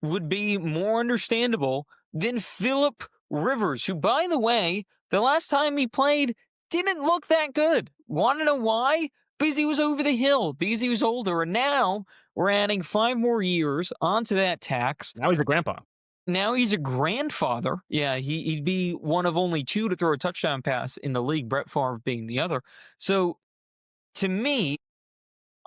would be more understandable than Philip Rivers, who, by the way, the last time he played didn't look that good. Want to know why? Because he was over the hill, because he was older, and now we're adding 5 more years onto that tax. Now he's a grandpa. Now he's a grandfather. Yeah, he'd be one of only 2 to throw a touchdown pass in the league, Brett Favre being the other. So, to me,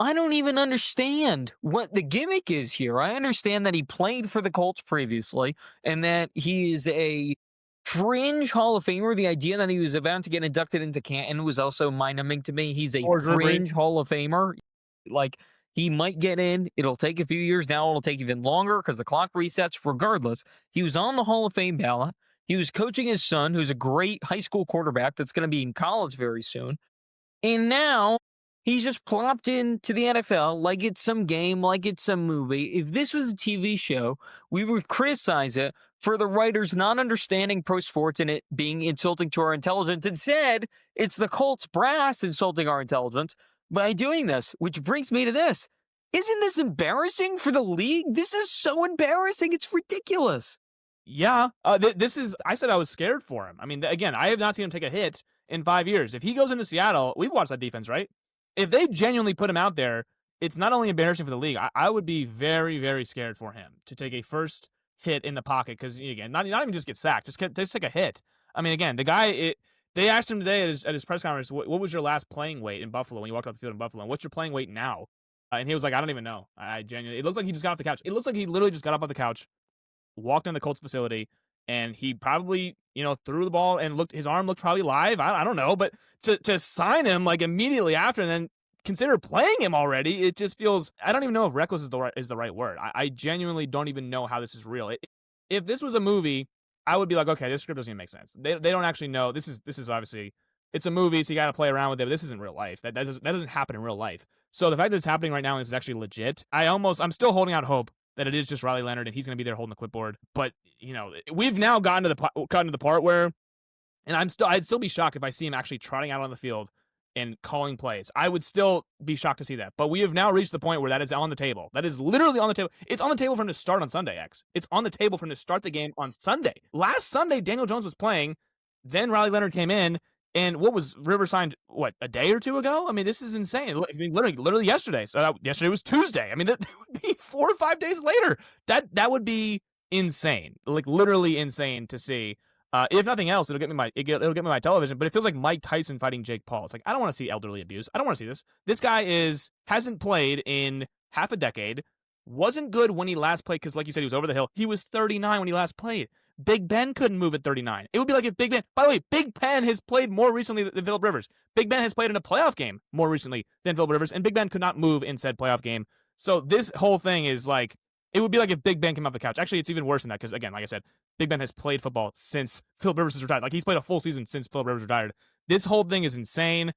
I don't even understand what the gimmick is here. I understand that he played for the Colts previously and that he is a fringe Hall of Famer. The idea that he was about to get inducted into Canton was also mind-numbing to me. He's a fringe Hall of Famer. Like, he might get in. It'll take a few years. Now it'll take even longer because the clock resets. Regardless, he was on the Hall of Fame ballot. He was coaching his son, who's a great high school quarterback that's going to be in college very soon. And now he's just plopped into the NFL like it's some game, like it's some movie. If this was a TV show, we would criticize it for the writers not understanding pro sports and it being insulting to our intelligence. Instead, it's the Colts brass insulting our intelligence by doing this, which brings me to this. Isn't this embarrassing for the league? This is so embarrassing. It's ridiculous. Yeah. This is, I said I was scared for him. I mean, again, I have not seen him take a hit in 5 years. If he goes into Seattle, we've watched that defense, right? If they genuinely put him out there, it's not only embarrassing for the league. I would be very, very scared for him to take a first hit in the pocket because, again, not even just get sacked, just take a hit. I mean, again, the guy, they asked him today at his press conference, what was your last playing weight in Buffalo when you walked off the field in Buffalo? And what's your playing weight now? And he was like, I don't even know. I genuinely, it looks like he just got off the couch. It looks like he literally just got up off the couch, walked in the Colts facility, and he probably, threw the ball and his arm looked probably live. I don't know, but to sign him like immediately after and then consider playing him already, it just feels, I don't even know if reckless is the right word. I genuinely don't even know how this is real. If this was a movie, I would be like, okay, this script doesn't even make sense. They don't actually know. This is obviously, it's a movie, so you got to play around with it, but this isn't real life. That doesn't happen in real life. So the fact that it's happening right now and this is actually legit, I'm still holding out hope that it is just Riley Leonard and he's going to be there holding the clipboard. But, we've now gotten to the part where, and I'd still be shocked if I see him actually trotting out on the field and calling plays. I would still be shocked to see that. But we have now reached the point where that is on the table. That is literally on the table. It's on the table for him to start on Sunday, X. It's on the table for him to start the game on Sunday. Last Sunday, Daniel Jones was playing. Then Riley Leonard came in. And what was Rivers signed, what, a day or 2 ago? I mean, this is insane. I mean, literally yesterday. So yesterday was Tuesday. I mean, that would be 4 or 5 days later. That would be insane. Like, literally insane to see. If nothing else, it'll get me my television, but it feels like Mike Tyson fighting Jake Paul. It's like, I don't wanna see elderly abuse. I don't wanna see this. This guy hasn't played in half a decade, wasn't good when he last played because, like you said, he was over the hill. He was 39 when he last played. Big Ben couldn't move at 39. It would be like if Big Ben, by the way, Big Ben has played more recently than Philip Rivers. Big Ben has played in a playoff game more recently than Philip Rivers, and Big Ben could not move in said playoff game. So this whole thing is like, it would be like if Big Ben came off the couch. Actually, it's even worse than that because, again, like I said, Big Ben has played football since Philip Rivers has retired. Like, he's played a full season since Philip Rivers retired. This whole thing is insane.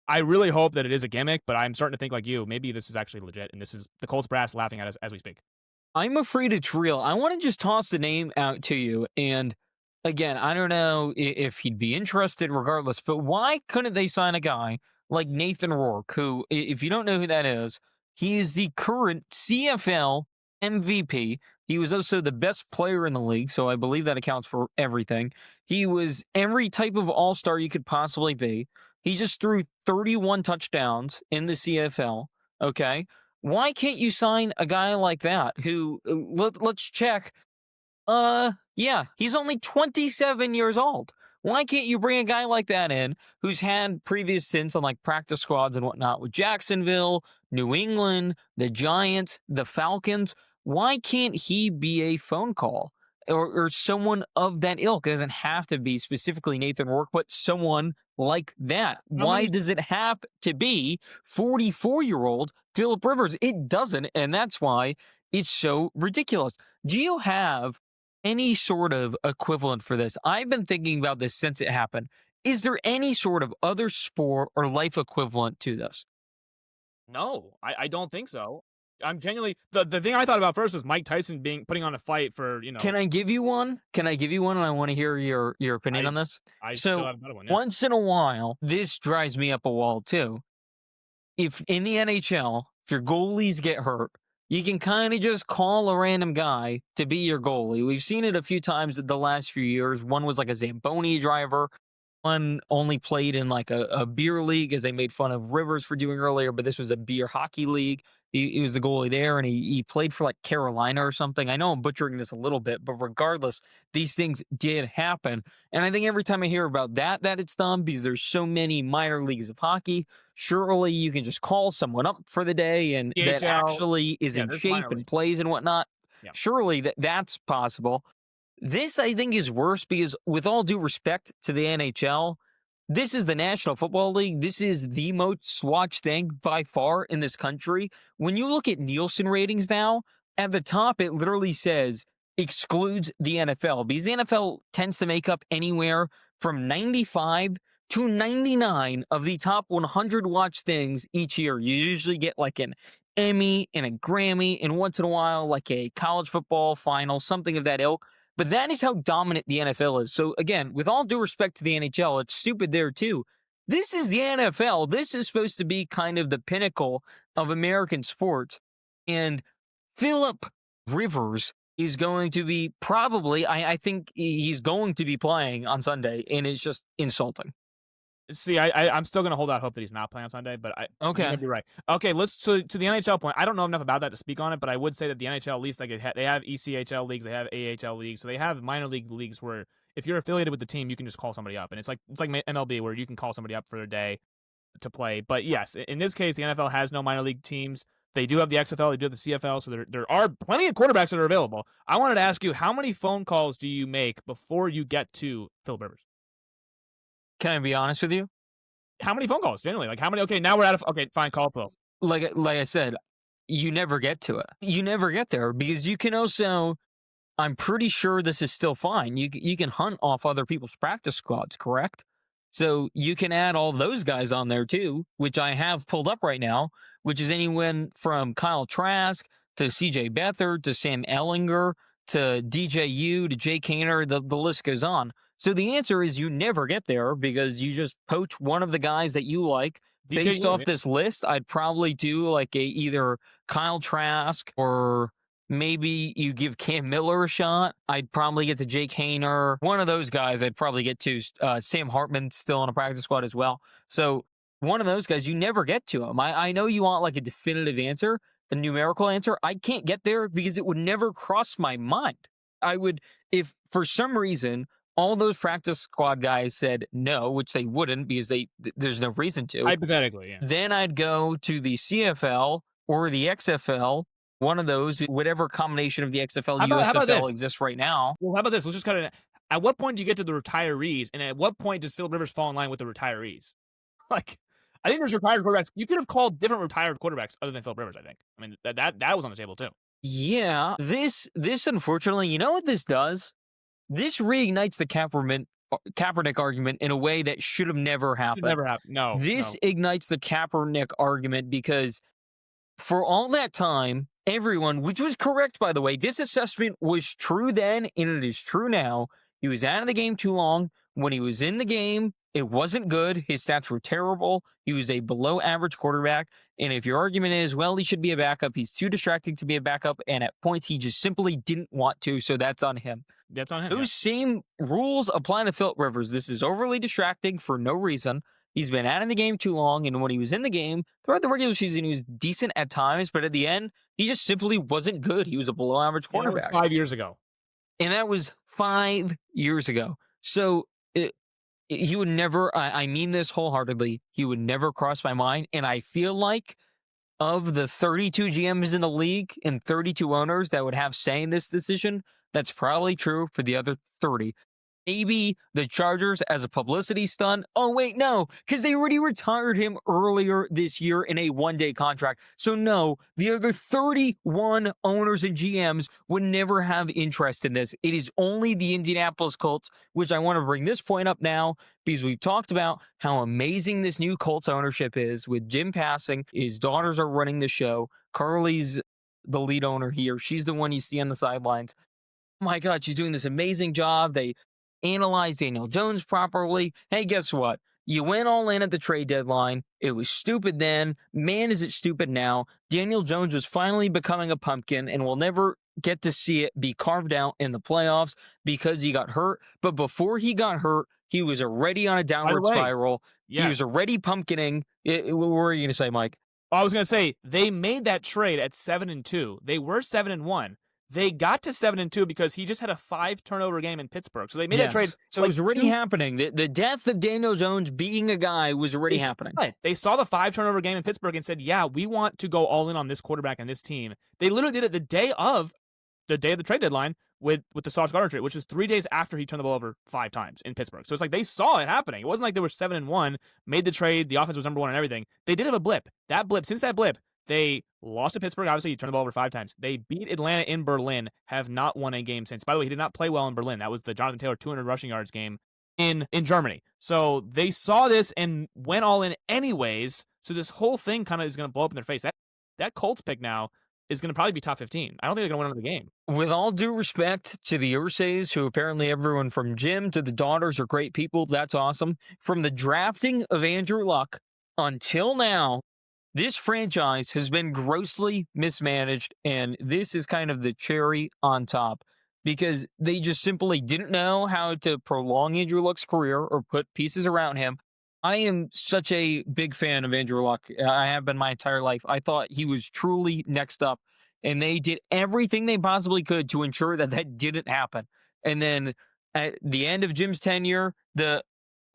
I really hope that it is a gimmick, but I'm starting to think like you. Maybe this is actually legit, and this is the Colts brass laughing at us as we speak. I'm afraid it's real. I want to just toss the name out to you. And again, I don't know if he'd be interested regardless, but why couldn't they sign a guy like Nathan Rourke, who, if you don't know who that is, he is the current CFL MVP. He was also the best player in the league, so I believe that accounts for everything. He was every type of all-star you could possibly be. He just threw 31 touchdowns in the CFL, okay? Why can't you sign a guy like that who, let's check, yeah, he's only 27 years old. Why can't you bring a guy like that in who's had previous stints on like practice squads and whatnot with Jacksonville, New England, the Giants, the Falcons? Why can't he be a phone call or someone of that ilk? It doesn't have to be specifically Nathan Rourke, but someone like that. How Why many does it have to be 44-year-old Philip Rivers? It doesn't, and that's why it's so ridiculous. Do you have any sort of equivalent for this? I've been thinking about this since it happened. Is there any sort of other sport or life equivalent to this? No, I don't think so. I'm genuinely the thing I thought about first was Mike Tyson putting on a fight for, Can I give you one? Can I give you one? And I want to hear your opinion I on this. I still So have another one, yeah. once in a while, this drives me up a wall too. If in the NHL, if your goalies get hurt, you can kind of just call a random guy to be your goalie. We've seen it a few times the last few years. One was like a Zamboni driver. One only played in like a beer league, as they made fun of Rivers for doing earlier, but this was a beer hockey league. He was the goalie there, and he played for like Carolina or something. I know I'm butchering this a little bit, but regardless, these things did happen. And I think every time I hear about that it's done because there's so many minor leagues of hockey. Surely you can just call someone up for the day and that DHL, actually is yeah, in there's shape minor and leagues. plays and whatnot. Yeah. Surely that's possible. This, I think, is worse because, with all due respect to the NHL, this is the National Football League. This is the most watched thing by far in this country. When you look at Nielsen ratings now, at the top, it literally says excludes the NFL because the NFL tends to make up anywhere from 95 to 99 of the top 100 watched things each year. You usually get like an Emmy and a Grammy, and once in a while, like a college football final, something of that ilk. But that is how dominant the NFL is. So again, with all due respect to the NHL, it's stupid there too. This is the NFL. This is supposed to be kind of the pinnacle of American sports. And Philip Rivers is going to be probably, I think he's going to be playing on Sunday, and it's just insulting. See, I'm still gonna hold out hope that he's not playing on Sunday, but you may Okay. be right. Okay, let's to the NHL point. I don't know enough about that to speak on it, but I would say that the NHL, at least like they have ECHL leagues, they have AHL leagues, so they have minor league leagues where if you're affiliated with the team, you can just call somebody up, and it's like MLB where you can call somebody up for their day to play. But yes, in this case, the NFL has no minor league teams. They do have the XFL, they do have the CFL, so there are plenty of quarterbacks that are available. I wanted to ask you, how many phone calls do you make before you get to Philip Rivers? Can I be honest with you? How many phone calls, generally? Like, how many? Okay, now we're out of. Okay, fine, call Phil. Like I said, you never get to it. You never get there because you can also, I'm pretty sure this is still fine. You can hunt off other people's practice squads, correct? So you can add all those guys on there too, which I have pulled up right now, which is anyone from Kyle Trask to CJ Beathard to Sam Ellinger to DJU to Jay Kaner. The list goes on. So the answer is you never get there because you just poach one of the guys that you like. Based DJU, off yeah. this list, I'd probably do like either Kyle Trask or Maybe you give Cam Miller a shot. I'd probably get to Jake Hayner. One of those guys I'd probably get to. Sam Hartman's still on a practice squad as well. So one of those guys, you never get to him. I know you want like a definitive answer, a numerical answer. I can't get there because it would never cross my mind. I would, if for some reason all those practice squad guys said no, which they wouldn't because there's no reason to. Hypothetically, yeah. Then I'd go to the CFL or the XFL, one of those, whatever combination of the XFL, how about USFL this? exists right now. Well, how about this? Let's just cut it. At what point do you get to the retirees, and at what point does Philip Rivers fall in line with the retirees? Like, I think there's retired quarterbacks. You could have called different retired quarterbacks other than Philip Rivers, I think. I mean, that was on the table too. Yeah, this unfortunately, you know what this does? This reignites the Kaepernick argument in a way that should have never happened. Never happened. No. This ignites the Kaepernick argument because for all that time, everyone, which was correct, by the way, this assessment was true then and it is true now. He was out of the game too long. When he was in the game, it wasn't good. His stats were terrible. He was a below average quarterback. And if your argument is, well, he should be a backup, he's too distracting to be a backup. And at points, he just simply didn't want to. So that's on him. That's on him. Those same rules apply to Philip Rivers. This is overly distracting for no reason. He's been out of the game too long, and when he was in the game, throughout the regular season, he was decent at times, but at the end, he just simply wasn't good. He was a below-average quarterback. That was 5 years ago. And that was 5 years ago. So he would never, I mean this wholeheartedly, he would never cross my mind, and I feel like of the 32 GMs in the league and 32 owners that would have say in this decision, that's probably true for the other 30. Maybe the Chargers as a publicity stunt. Oh, wait, no, because they already retired him earlier this year in a one-day contract. So, no, the other 31 owners and GMs would never have interest in this. It is only the Indianapolis Colts, which I want to bring this point up now because we've talked about how amazing this new Colts ownership is with Jim passing. His daughters are running the show. Carly's the lead owner here. She's the one you see on the sidelines. Oh, my God, she's doing this amazing job. They analyze Daniel Jones properly. Hey, guess what? You went all in at the trade deadline. It was stupid then. Man, is it stupid now. Daniel Jones was finally becoming a pumpkin, and we'll never get to see it be carved out in the playoffs because he got hurt. But before he got hurt, he was already on a downward spiral. Yeah. He was already pumpkining. What were you going to say, Mike? I was going to say, they made that trade at 7-2. They were 7-1. They got to 7-2 because he just had a 5-turnover game in Pittsburgh. So they made that trade. So it was already happening. The death of Daniel Jones being a guy was already happening. They saw the 5-turnover game in Pittsburgh and said, yeah, we want to go all in on this quarterback and this team. They literally did it the day of the trade deadline with the Sauce Gardner trade, which is 3 days after he turned the ball over 5 times in Pittsburgh. So it's like they saw it happening. It wasn't like they were 7-1, made the trade, the offense was number 1 and everything. They did have a blip. Since that blip, they lost to Pittsburgh. Obviously, he turned the ball over 5 times. They beat Atlanta in Berlin, have not won a game since. By the way, he did not play well in Berlin. That was the Jonathan Taylor 200 rushing yards game in Germany. So they saw this and went all in anyways. So this whole thing kind of is going to blow up in their face. That Colts pick now is going to probably be top 15. I don't think they're going to win another game. With all due respect to the Ursays, who apparently everyone from Jim to the daughters are great people, that's awesome. From the drafting of Andrew Luck until now, this franchise has been grossly mismanaged, and this is kind of the cherry on top because they just simply didn't know how to prolong Andrew Luck's career or put pieces around him. I am such a big fan of Andrew Luck. I have been my entire life. I thought he was truly next up, and they did everything they possibly could to ensure that that didn't happen. And then at the end of Jim's tenure,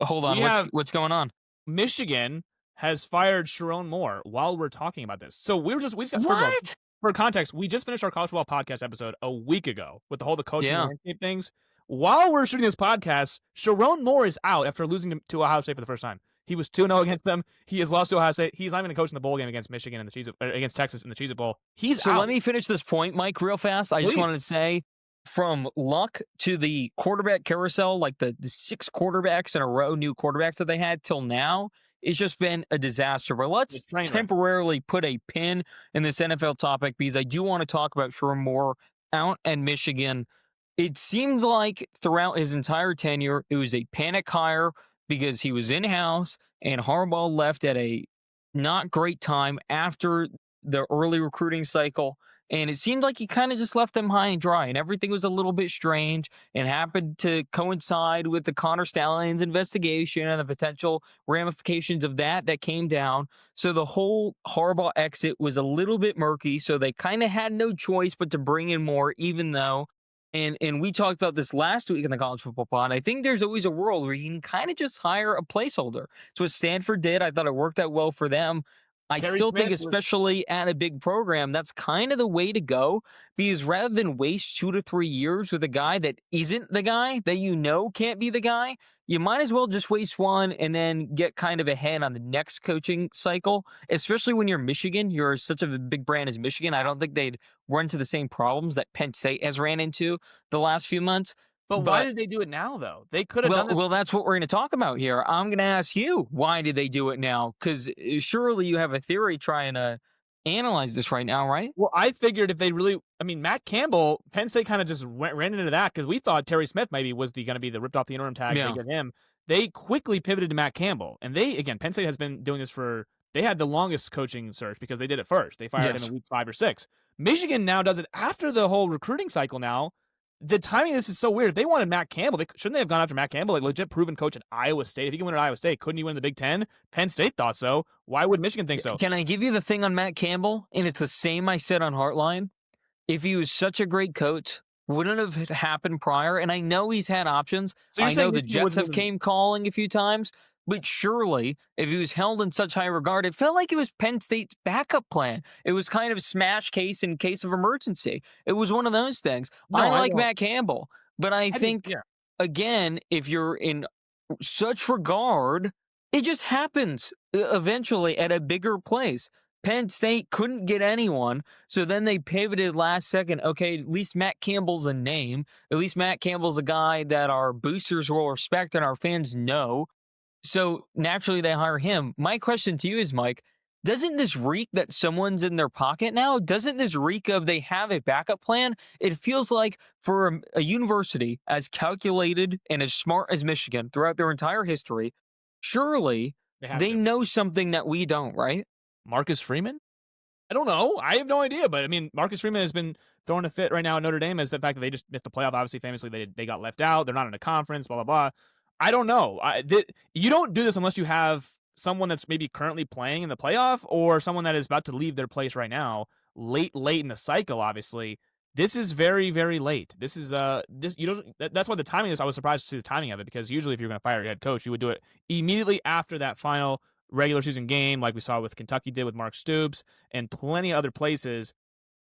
hold on, what's going on? Michigan has fired Sharon Moore while we're talking about this. So we just got what? For context, we just finished our college football podcast episode a week ago with the coaching landscape things. While we're shooting this podcast, Sharon Moore is out after losing to Ohio State for the first time. He was 2-0 against them. He has lost to Ohio State. He's not even coaching the bowl game against Michigan and against Texas in the Cheez-It Bowl. He's out. Let me finish this point, Mike, real fast. I just wanted to say, from Luck to the quarterback carousel, like the 6 quarterbacks in a row, new quarterbacks that they had till now, it's just been a disaster. But let's temporarily put a pin in this NFL topic because I do want to talk about Sharon Moore out at Michigan. It seemed like throughout his entire tenure, it was a panic hire because he was in-house and Harbaugh left at a not great time after the early recruiting cycle. And it seemed like he kind of just left them high and dry, and everything was a little bit strange and happened to coincide with the Connor Stallions investigation and the potential ramifications of that came down. So the whole Harbaugh exit was a little bit murky. So they kind of had no choice but to bring in more, even though. And we talked about this last week in the college football pod. I think there's always a world where you can kind of just hire a placeholder. So what Stanford did, I thought it worked out well for them. I Terry still think, Smith was especially at a big program, that's kind of the way to go. Because rather than waste 2 to 3 years with a guy that isn't the guy, that you know can't be the guy, you might as well just waste one and then get kind of ahead on the next coaching cycle, especially when you're Michigan. You're such a big brand as Michigan. I don't think they'd run into the same problems that Penn State has ran into the last few months. But why But did they do it now, though? They could have well, done this. well, that's what we're going to talk about here. I'm going to ask you, why did they do it now? Because surely you have a theory trying to analyze this right now, right? Well, I figured if they really, I mean, Matt Campbell, Penn State kind of just ran into that because we thought Terry Smith maybe was going to be the ripped off the interim tag. Yeah. They get him. They quickly pivoted to Matt Campbell, and again, Penn State has been doing this for. They had the longest coaching search because they did it first. They fired him in week 5 or 6. Michigan now does it after the whole recruiting cycle. Now, the timing of this is so weird. If they wanted Matt Campbell, shouldn't they have gone after Matt Campbell, like legit proven coach at Iowa State? If he can win at Iowa State, couldn't he win the Big Ten? Penn State thought so. Why would Michigan think so? Can I give you the thing on Matt Campbell? And it's the same I said on Heartline. If he was such a great coach, wouldn't have happened prior. And I know he's had options. So you're I saying know the Michigan Jets have wasn't came calling a few times. But surely, if he was held in such high regard, it felt like it was Penn State's backup plan. It was kind of smash case in case of emergency. It was one of those things. No, I I like don't. Matt Campbell, but I think, yeah. again, if you're in such regard, it just happens eventually at a bigger place. Penn State couldn't get anyone, so then they pivoted last second. Okay, at least Matt Campbell's a name. At least Matt Campbell's a guy that our boosters will respect and our fans know. So naturally they hire him. My question to you is, Mike, doesn't this reek that someone's in their pocket now? Doesn't this reek of they have a backup plan? It feels like for a university as calculated and as smart as Michigan throughout their entire history, surely they know something that we don't, right? Marcus Freeman? I don't know. I have no idea. But I mean, Marcus Freeman has been throwing a fit right now at Notre Dame as the fact that they just missed the playoff. Obviously, famously, they got left out. They're not in a conference, blah, blah, blah. I don't know. You don't do this unless you have someone that's maybe currently playing in the playoff or someone that is about to leave their place right now, late in the cycle, obviously. This is very, very late. This is that's why the timing is, I was surprised to see the timing of it, because usually if you're going to fire your head coach, you would do it immediately after that final regular season game, like we saw with Kentucky did with Mark Stoops and plenty of other places.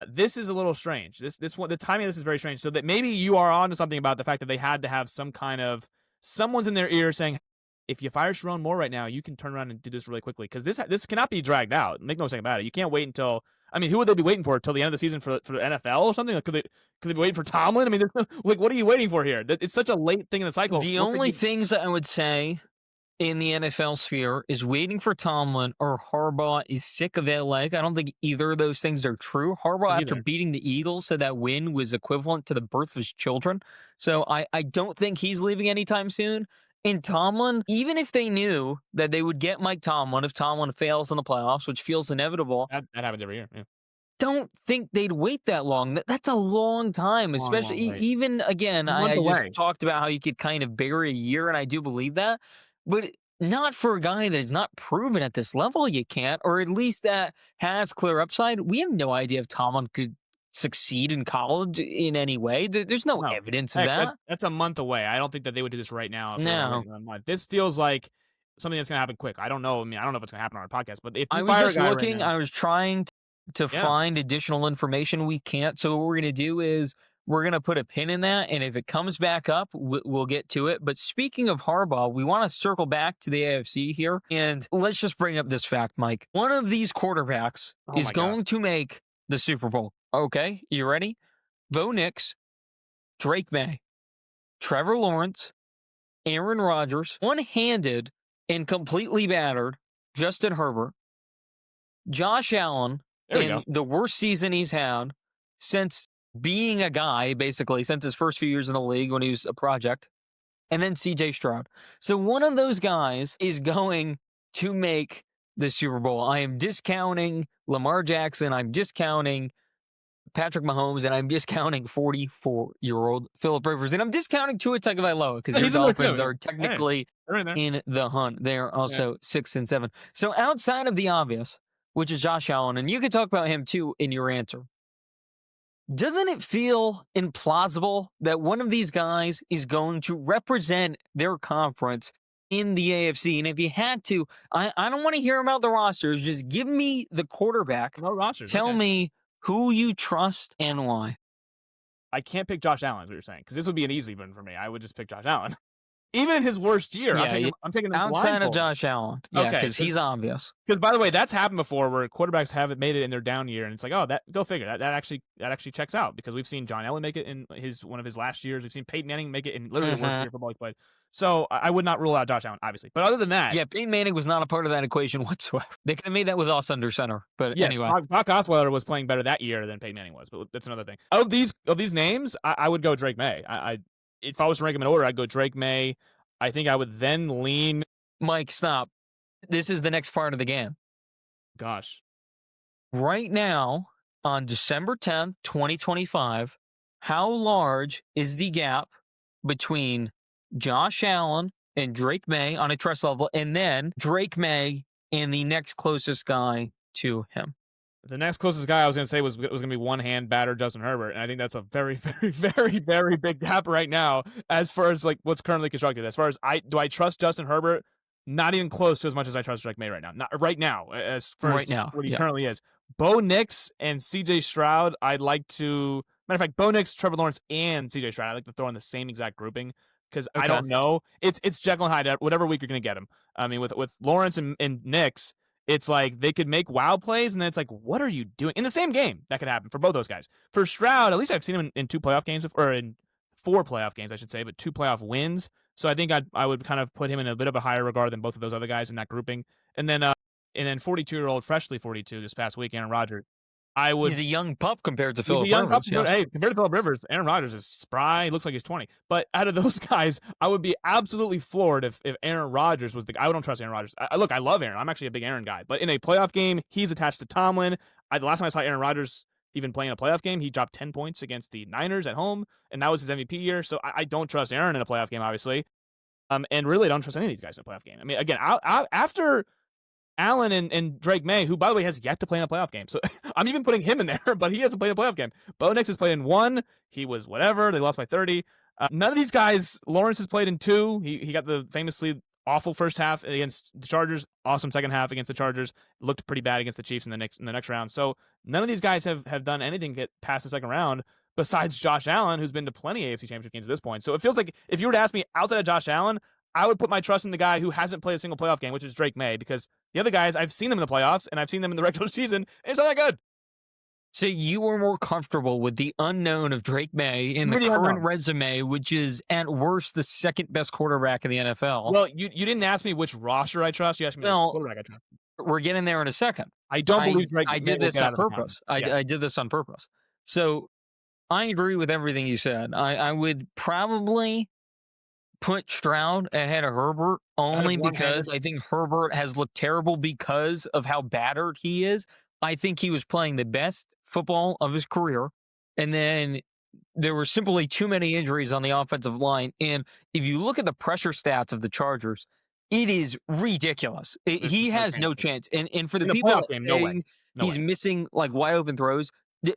This is a little strange. This one, the timing of this is very strange. So that maybe you are on to something about the fact that they had to have some kind of someone's in their ear saying, if you fire Sharon Moore right now, you can turn around and do this really quickly, because this cannot be dragged out. Make no mistake about it. You can't wait until. I mean, who would they be waiting for till the end of the season for the NFL or something? Like, could they be waiting for Tomlin? I mean, like, what are you waiting for here? It's such a late thing in the cycle. The only things that I would say in the NFL sphere is waiting for Tomlin or Harbaugh is sick of LA. I don't think either of those things are true. Harbaugh, after beating the Eagles, said that win was equivalent to the birth of his children. So I don't think he's leaving anytime soon. And Tomlin, even if they knew that they would get Mike Tomlin if Tomlin fails in the playoffs, which feels inevitable. That happens every year, yeah. Don't think they'd wait that long. That's a long time, especially even, again, I just talked about how you could kind of bury a year, and I do believe that. But not for a guy that is not proven at this level, you can't, or at least that has clear upside. We have no idea if Tomlin could succeed in college in any way. There's no evidence of that. That's a month away. I don't think that they would do this right now. No. This feels like something that's going to happen quick. I don't know. I mean, I don't know if it's going to happen on our podcast, but if I was just looking, right now, I was trying to find additional information. We can't. So what we're going to do is we're going to put a pin in that, and if it comes back up, we'll get to it. But speaking of Harbaugh, we want to circle back to the AFC here, and let's just bring up this fact, Mike. One of these quarterbacks is going to make the Super Bowl. Okay, you ready? Bo Nix, Drake May, Trevor Lawrence, Aaron Rodgers, one-handed and completely battered Justin Herbert, Josh Allen, in the worst season he's had since being a guy, basically, since his first few years in the league when he was a project, and then C.J. Stroud. So one of those guys is going to make the Super Bowl. I am discounting Lamar Jackson. I'm discounting Patrick Mahomes, and I'm discounting 44-year-old Philip Rivers, and I'm discounting Tua Tagovailoa because Yeah, your he's in there too. Dolphins are Hey, technically they're in there. in the hunt. They are Yeah. also 6 and 7. So outside of the obvious, which is Josh Allen, and you can talk about him too in your answer. Doesn't it feel implausible that one of these guys is going to represent their conference in the AFC? And if you had to, I don't want to hear about the rosters. Just give me the quarterback. No rosters. Tell Okay. me who you trust and why. I can't pick Josh Allen, is what you're saying, because this would be an easy one for me. I would just pick Josh Allen. Even in his worst year, Yeah, I'm taking them outside of blindfolded. Josh Allen. Yeah, Okay, because he's obvious. Because by the way, that's happened before where quarterbacks haven't made it in their down year, and it's like, oh, that go figure. That actually checks out because we've seen John Allen make it in one of his last years. We've seen Peyton Manning make it in literally the worst year of football he played. So I would not rule out Josh Allen, obviously. But other than that, Yeah, Peyton Manning was not a part of that equation whatsoever. They could have made that with us under center. But yes, anyway. Brock Osweiler was playing better that year than Peyton Manning was, but that's another thing. Of these names, I would go Drake May. If I was to rank them in order, I'd go Drake May. I think I would then lean. Mike, stop. This is the next part of the game. Gosh. Right now, on December 10th, 2025, how large is the gap between Josh Allen and Drake May on a trust level, and then Drake May and the next closest guy to him? The next closest guy I was going to say was going to be one-hand batter Justin Herbert, and I think that's a very, very, very, very big gap right now as far as like what's currently constructed. As far as do I trust Justin Herbert? Not even close to as much as I trust Drake May right now. Not right now, as far as what he currently is. Bo Nix and C.J. Stroud, I'd like to. Matter of fact, Bo Nix, Trevor Lawrence, and C.J. Stroud, I'd like to throw in the same exact grouping because I don't know. It's Jekyll and Hyde. Whatever week you're going to get him. I mean, with Lawrence and Nix. It's like they could make wow plays, and then it's like, what are you doing? In the same game, that could happen for both those guys. For Stroud, at least I've seen him in 2 playoff games, or in 4 playoff games, I should say, but 2 playoff wins. So I think I would kind of put him in a bit of a higher regard than both of those other guys in that grouping. And then 42-year-old, freshly 42 this past week, Aaron Rodgers. He's a young pup compared to Philip Rivers. Hey, compared to Philip Rivers, Aaron Rodgers is spry. He looks like he's 20. But out of those guys, I would be absolutely floored if Aaron Rodgers was the guy. I don't trust Aaron Rodgers. Look, I love Aaron. I'm actually a big Aaron guy. But in a playoff game, he's attached to Tomlin. The last time I saw Aaron Rodgers even playing a playoff game, he dropped 10 points against the Niners at home, and that was his MVP year. So I don't trust Aaron in a playoff game, obviously. And really don't trust any of these guys in a playoff game. I mean, again, after Allen and Drake May, who, by the way, has yet to play in a playoff game. So I'm even putting him in there, but he hasn't played in a playoff game. Bo Nix has played in 1. He was whatever. They lost by 30. None of these guys, Lawrence has played in 2. He got the famously awful first half against the Chargers, awesome second half against the Chargers. Looked pretty bad against the Chiefs in the next round. So none of these guys have done anything to get past the second round besides Josh Allen, who's been to plenty of AFC Championship games at this point. So it feels like if you were to ask me outside of Josh Allen, I would put my trust in the guy who hasn't played a single playoff game, which is Drake May, because the other guys, I've seen them in the playoffs, and I've seen them in the regular season, and it's not that good. So you were more comfortable with the unknown of Drake May in the current resume, which is at worst the second best quarterback in the NFL. Well, you didn't ask me which roster I trust. You asked me which quarterback I trust. We're getting there in a second. I don't believe Drake May. I did this on purpose. I did this on purpose. So I agree with everything you said. I would probably put Stroud ahead of Herbert only because I think Herbert has looked terrible because of how battered he is. I think he was playing the best football of his career. And then there were simply too many injuries on the offensive line. And if you look at the pressure stats of the Chargers, it is ridiculous. He has no chance. And for the people saying he's missing like wide open throws,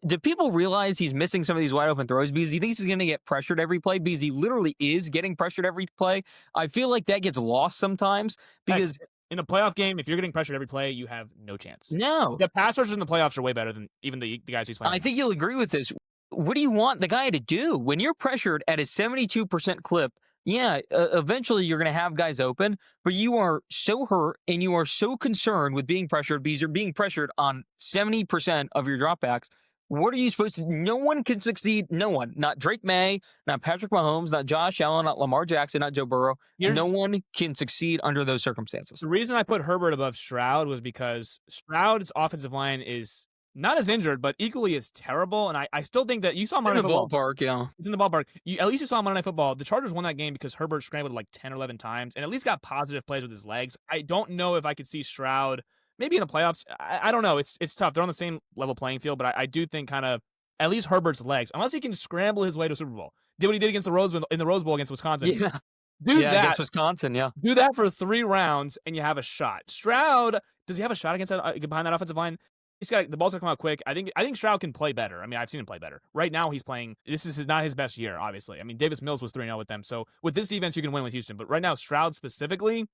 do people realize he's missing some of these wide open throws because he thinks he's going to get pressured every play because he literally is getting pressured every play? I feel like that gets lost sometimes because in a playoff game, if you're getting pressured every play, you have no chance. No. The pass rushers in the playoffs are way better than even the guys he's playing. I think you'll agree with this. What do you want the guy to do? When you're pressured at a 72% clip, yeah, eventually you're going to have guys open, but you are so hurt and you are so concerned with being pressured because you're being pressured on 70% of your dropbacks. What are you supposed to do? No one can succeed. No one. Not Drake May, not Patrick Mahomes, not Josh Allen, not Lamar Jackson, not Joe Burrow. No one can succeed under those circumstances. The reason I put Herbert above Stroud was because Stroud's offensive line is not as injured, but equally as terrible. And I still think that you saw him in the ballpark, yeah. It's in the ballpark. At least you saw him on Monday Night Football. The Chargers won that game because Herbert scrambled like 10 or 11 times and at least got positive plays with his legs. I don't know if I could see Stroud maybe in the playoffs. I don't know. It's tough. They're on the same level playing field, but I do think kind of at least Herbert's legs, unless he can scramble his way to a Super Bowl. Did what he did against in the Rose Bowl against Wisconsin. Yeah. Do Yeah, that. against Wisconsin, yeah. Do that for 3 rounds, and you have a shot. Stroud, does he have a shot against that behind that offensive line? The ball's gonna come out quick. I think Stroud can play better. I mean, I've seen him play better. Right now, he's playing. This is not his best year, obviously. I mean, Davis Mills was 3-0 with them, so with this defense, you can win with Houston. But right now, Stroud specifically,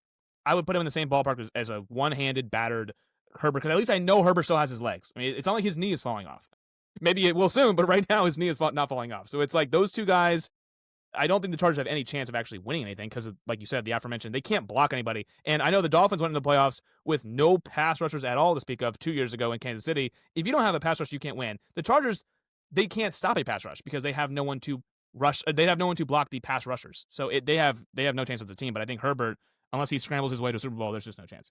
I would put him in the same ballpark as a one-handed, battered Herbert, because at least I know Herbert still has his legs. I mean, it's not like his knee is falling off. Maybe it will soon, but right now his knee is not falling off. So it's like those two guys. I don't think the Chargers have any chance of actually winning anything because, like you said, the aforementioned, they can't block anybody. And I know the Dolphins went into the playoffs with no pass rushers at all to speak of 2 years ago in Kansas City. If you don't have a pass rush, you can't win. The Chargers, they can't stop a pass rush because they have no one to rush. They have no one to block the pass rushers. So they have no chance of the team. But I think Herbert, unless he scrambles his way to a Super Bowl, there's just no chance.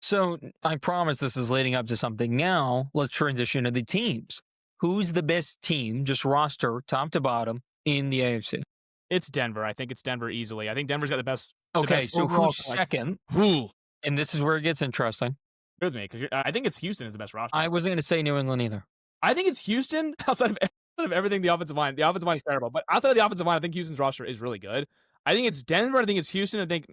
So I promise this is leading up to something. Now let's transition to the teams. Who's the best team, just roster, top to bottom, in the AFC? It's Denver. I think it's Denver easily. I think Denver's got the best. Okay, so who's second? Who? And this is where it gets interesting. With me, because I think it's Houston is the best roster. I wasn't going to say New England either. I think it's Houston outside of everything. The offensive line is terrible, but outside of the offensive line, I think Houston's roster is really good. I think it's Denver. I think it's Houston. I think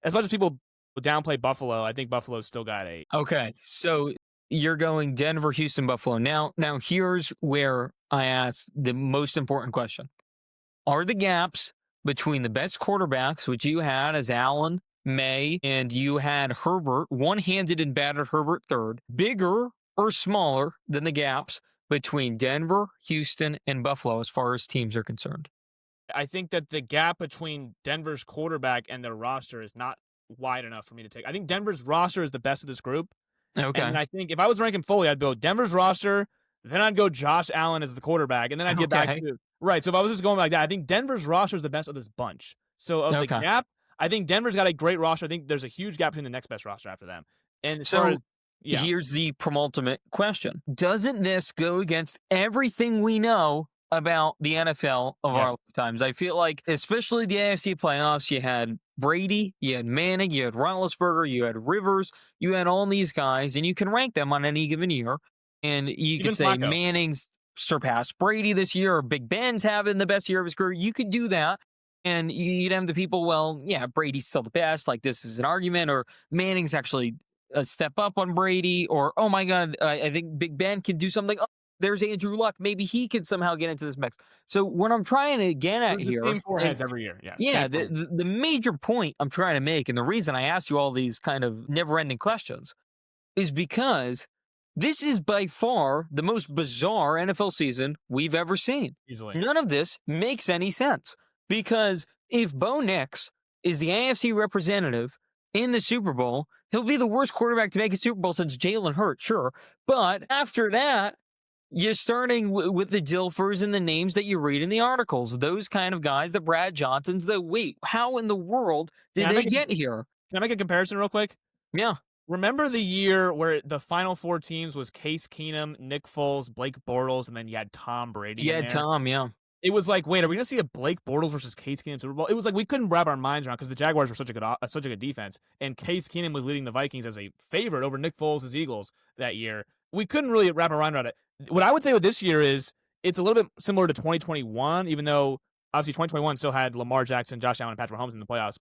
as much as people downplay Buffalo, I think Buffalo's still got a. Okay, so you're going Denver, Houston, Buffalo. Now here's where I ask the most important question. Are the gaps between the best quarterbacks, which you had as Allen, May, and you had Herbert, one-handed and battered Herbert third, bigger or smaller than the gaps between Denver, Houston, and Buffalo as far as teams are concerned? I think that the gap between Denver's quarterback and their roster is not wide enough for me to take. I think Denver's roster is the best of this group. Okay. And I think if I was ranking fully, I'd go Denver's roster, then I'd go Josh Allen as the quarterback, and then I'd get back to right. So if I was just going like that, I think Denver's roster is the best of this bunch. So of the gap, I think Denver's got a great roster. I think there's a huge gap between the next best roster after them. And so here's the penultimate question. Doesn't this go against everything we know about the NFL of our lifetimes? I feel like, especially the AFC playoffs, you had Brady, you had Manning, you had Roethlisberger, you had Rivers, you had all these guys, and you can rank them on any given year. And you could say Manning's surpassed Brady this year, or Big Ben's having the best year of his career. You could do that. And you'd have the people, well, yeah, Brady's still the best. Like, this is an argument. Or Manning's actually a step up on Brady. Or, oh, my God, I think Big Ben can do something. Oh, there's Andrew Luck. Maybe he could somehow get into this mix. So what I'm trying to get at here. Same four heads every year. The major point I'm trying to make, and the reason I ask you all these kind of never-ending questions, is because this is by far the most bizarre NFL season we've ever seen. Easily. None of this makes any sense. Because if Bo Nix is the AFC representative in the Super Bowl, he'll be the worst quarterback to make a Super Bowl since Jalen Hurts, sure. But after that, you're starting with the Dilfers and the names that you read in the articles. Those kind of guys, the Brad Johnsons, how in the world did they get here? Can I make a comparison real quick? Yeah. Remember the year where the final 4 teams was Case Keenum, Nick Foles, Blake Bortles, and then you had Tom Brady? Yeah, Tom, yeah. It was like, wait, are we going to see a Blake Bortles versus Case Keenum Super Bowl? It was like we couldn't wrap our minds around because the Jaguars were such a good defense, and Case Keenum was leading the Vikings as a favorite over Nick Foles' Eagles that year. We couldn't really wrap our mind around it. What I would say with this year is it's a little bit similar to 2021, even though obviously 2021 still had Lamar Jackson, Josh Allen, and Patrick Mahomes in the playoffs.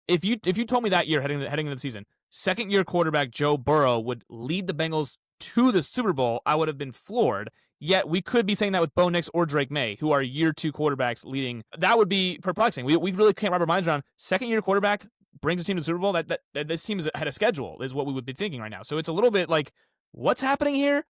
If you told me that year heading into the season, second-year quarterback Joe Burrow would lead the Bengals to the Super Bowl, I would have been floored. Yet we could be saying that with Bo Nix or Drake May, who are year 2 quarterbacks leading. That would be perplexing. We really can't wrap our minds around second-year quarterback brings a team to the Super Bowl. That this team is ahead of schedule is what we would be thinking right now. So it's a little bit like, what's happening here?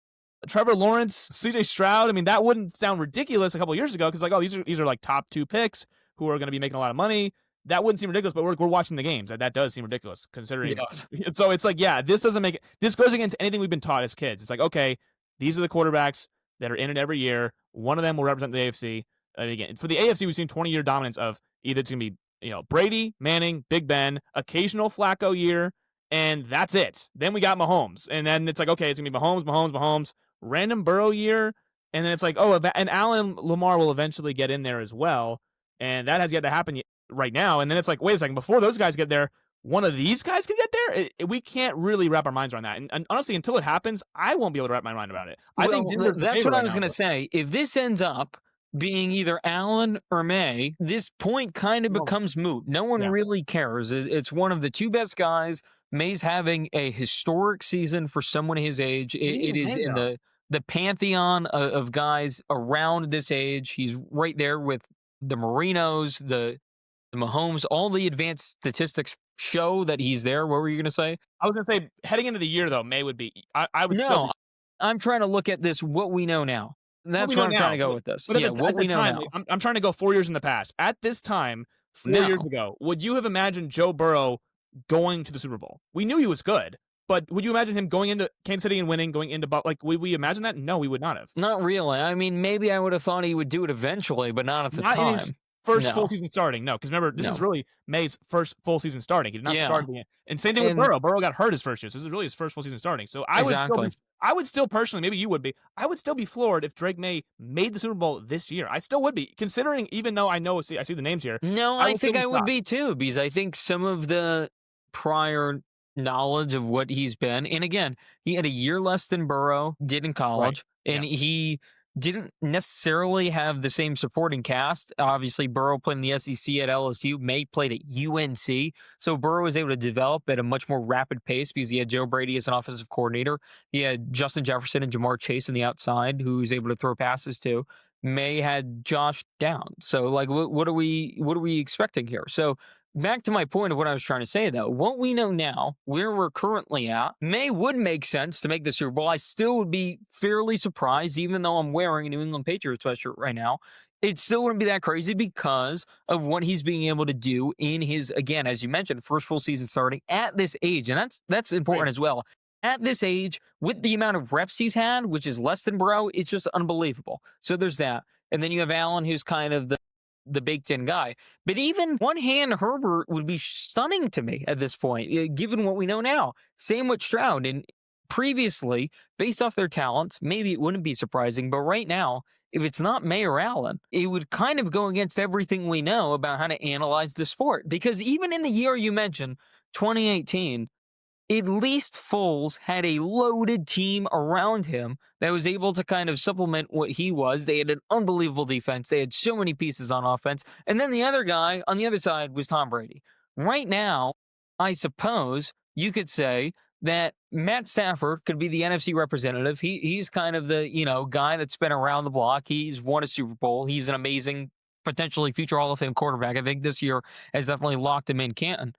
Trevor Lawrence, CJ Stroud. I mean, that wouldn't sound ridiculous a couple of years ago because like, oh, these are like top 2 picks who are going to be making a lot of money. That wouldn't seem ridiculous, but we're watching the games. That does seem ridiculous considering. Yeah. So it's like, yeah, this doesn't make it. This goes against anything we've been taught as kids. It's like, okay, these are the quarterbacks that are in it every year. One of them will represent the AFC. Again, for the AFC, we've seen 20-year dominance of either it's going to be Brady, Manning, Big Ben, occasional Flacco year, and that's it. Then we got Mahomes, and then it's like, okay, it's going to be Mahomes, random Burrow year, and then it's like, oh, and Lamar will eventually get in there as well, and that has yet to happen right now. And then it's like, wait a second, before those guys get there, one of these guys can get there, we can't really wrap our minds around that. And honestly, until it happens, I won't be able to wrap my mind about it. I think Well, Denver's the that's favorite what I right was now. going to say. If this ends up being either Allen or May, this point kind of No. becomes moot. No one Yeah. really cares. It's one of the two best guys. May's having a historic season for someone his age. It Even is May, in though. the pantheon of guys around this age. He's right there with the Marinos, the Mahomes. All the advanced statistics show that he's there. What were you going to say? I was gonna say heading into the year though, May would be. I would still No, be I'm trying to look at this, what we know now. what we That's know where I'm trying now, to go with this. but Yeah, at what the we know time, now. I'm trying to go 4 years in the past. At this time, 4 years No. ago, would you have imagined Joe Burrow going to the Super Bowl? We knew he was good, but would you imagine him going into Kansas City and winning, going into like would we imagine that? No, we would not have. Not really. I mean, maybe I would have thought he would do it eventually, but not at the Not in his time. first full No. season starting. No, because remember, this is No. really May's first full season starting. He did not Yeah. start the and same thing with And Burrow. Burrow got hurt his first year, so this is really his first full season starting. So exactly. I would still personally, maybe you would be, I would still be floored if Drake May made the Super Bowl this year. I still would be, considering even though I see the names here. No, I I would still think be I would shocked. be too, because I think some of the prior knowledge of what he's been, and again, he had a year less than Burrow did in Right. college, Yeah. and he didn't necessarily have the same supporting cast. Obviously, Burrow played in the SEC at LSU, May played at UNC, so Burrow was able to develop at a much more rapid pace because he had Joe Brady as an offensive coordinator. He had Justin Jefferson and Jamar Chase on the outside, who he was able to throw passes to. May had Josh down. So, like, what are we expecting here? So, back to my point of what I was trying to say, though, what we know now, where we're currently at, May would make sense to make the Super Bowl. I still would be fairly surprised, even though I'm wearing a New England Patriots sweatshirt right now. It still wouldn't be that crazy because of what he's being able to do in his, again, as you mentioned, first full season starting at this age, and that's important as well. At this age, with the amount of reps he's had, which is less than Burrow, it's just unbelievable. So there's that, and then you have Allen, who's kind of the baked-in guy. But even one-hand Herbert would be stunning to me at this point, given what we know now. Same with Stroud. And previously, based off their talents, maybe it wouldn't be surprising. But right now, if it's not May or Allen, it would kind of go against everything we know about how to analyze the sport. Because even in the year you mentioned, 2018, at least Foles had a loaded team around him that was able to kind of supplement what he was. They had an unbelievable defense. They had so many pieces on offense. And then the other guy on the other side was Tom Brady. Right now, I suppose you could say that Matt Stafford could be the NFC representative. He's kind of the, guy that's been around the block. He's won a Super Bowl. He's an amazing, potentially future Hall of Fame quarterback. I think this year has definitely locked him in Canton.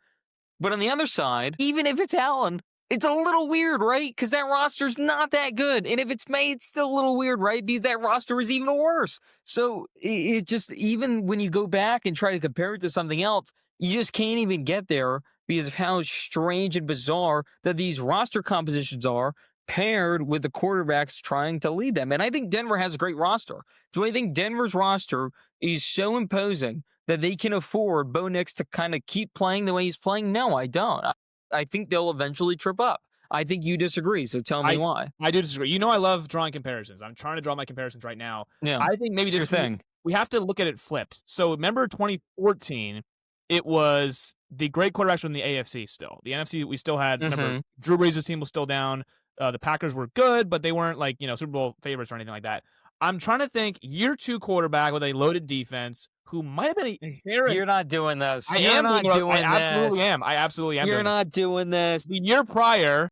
But on the other side, even if it's Allen, it's a little weird, right? Because that roster's not that good. And if it's May, it's still a little weird, right? Because that roster is even worse. So it just, even when you go back and try to compare it to something else, you just can't even get there because of how strange and bizarre that these roster compositions are paired with the quarterbacks trying to lead them. And I think Denver has a great roster. Do I think Denver's roster is so imposing that they can afford Bo Nix to kind of keep playing the way he's playing? No, I don't. I think they'll eventually trip up. I think you disagree, so tell me why. I do disagree. I love drawing comparisons. I'm trying to draw my comparisons right now. Yeah, I think maybe it's your thing. We have to look at it flipped. So remember 2014, it was the great quarterbacks from the AFC still. The NFC, we still had, remember, Drew Brees' team was still down. The Packers were good, but they weren't like, Super Bowl favorites or anything like that. I'm trying to think year 2 quarterback with a loaded defense who might have been inherent. You're not doing this. I absolutely am. You're not doing this. The year prior,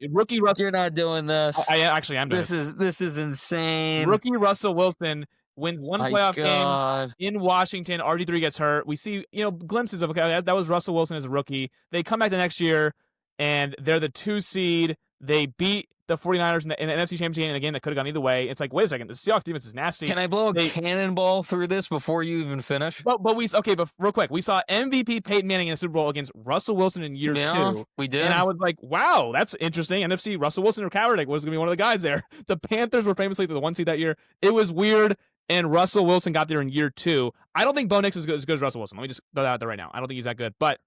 rookie Russell. You're not doing this. I actually am doing this is insane. Rookie Russell Wilson wins one playoff game in Washington. RG3 gets hurt. We see, glimpses of, okay, that was Russell Wilson as a rookie. They come back the next year, and they're the 2 seed. They beat the 49ers in the NFC Championship game, and again, that could have gone either way. It's like, wait a second, the Seahawks defense is nasty. Can I blow a cannonball through this before you even finish? But real quick, we saw MVP Peyton Manning in the Super Bowl against Russell Wilson in year 2. We did. And I was like, wow, that's interesting. NFC, Russell Wilson or Kaepernick was going to be one of the guys there. The Panthers were famously the 1 seed that year. It was weird, and Russell Wilson got there in year 2. I don't think Bo Nix is as good as Russell Wilson. Let me just throw that out there right now. I don't think he's that good, but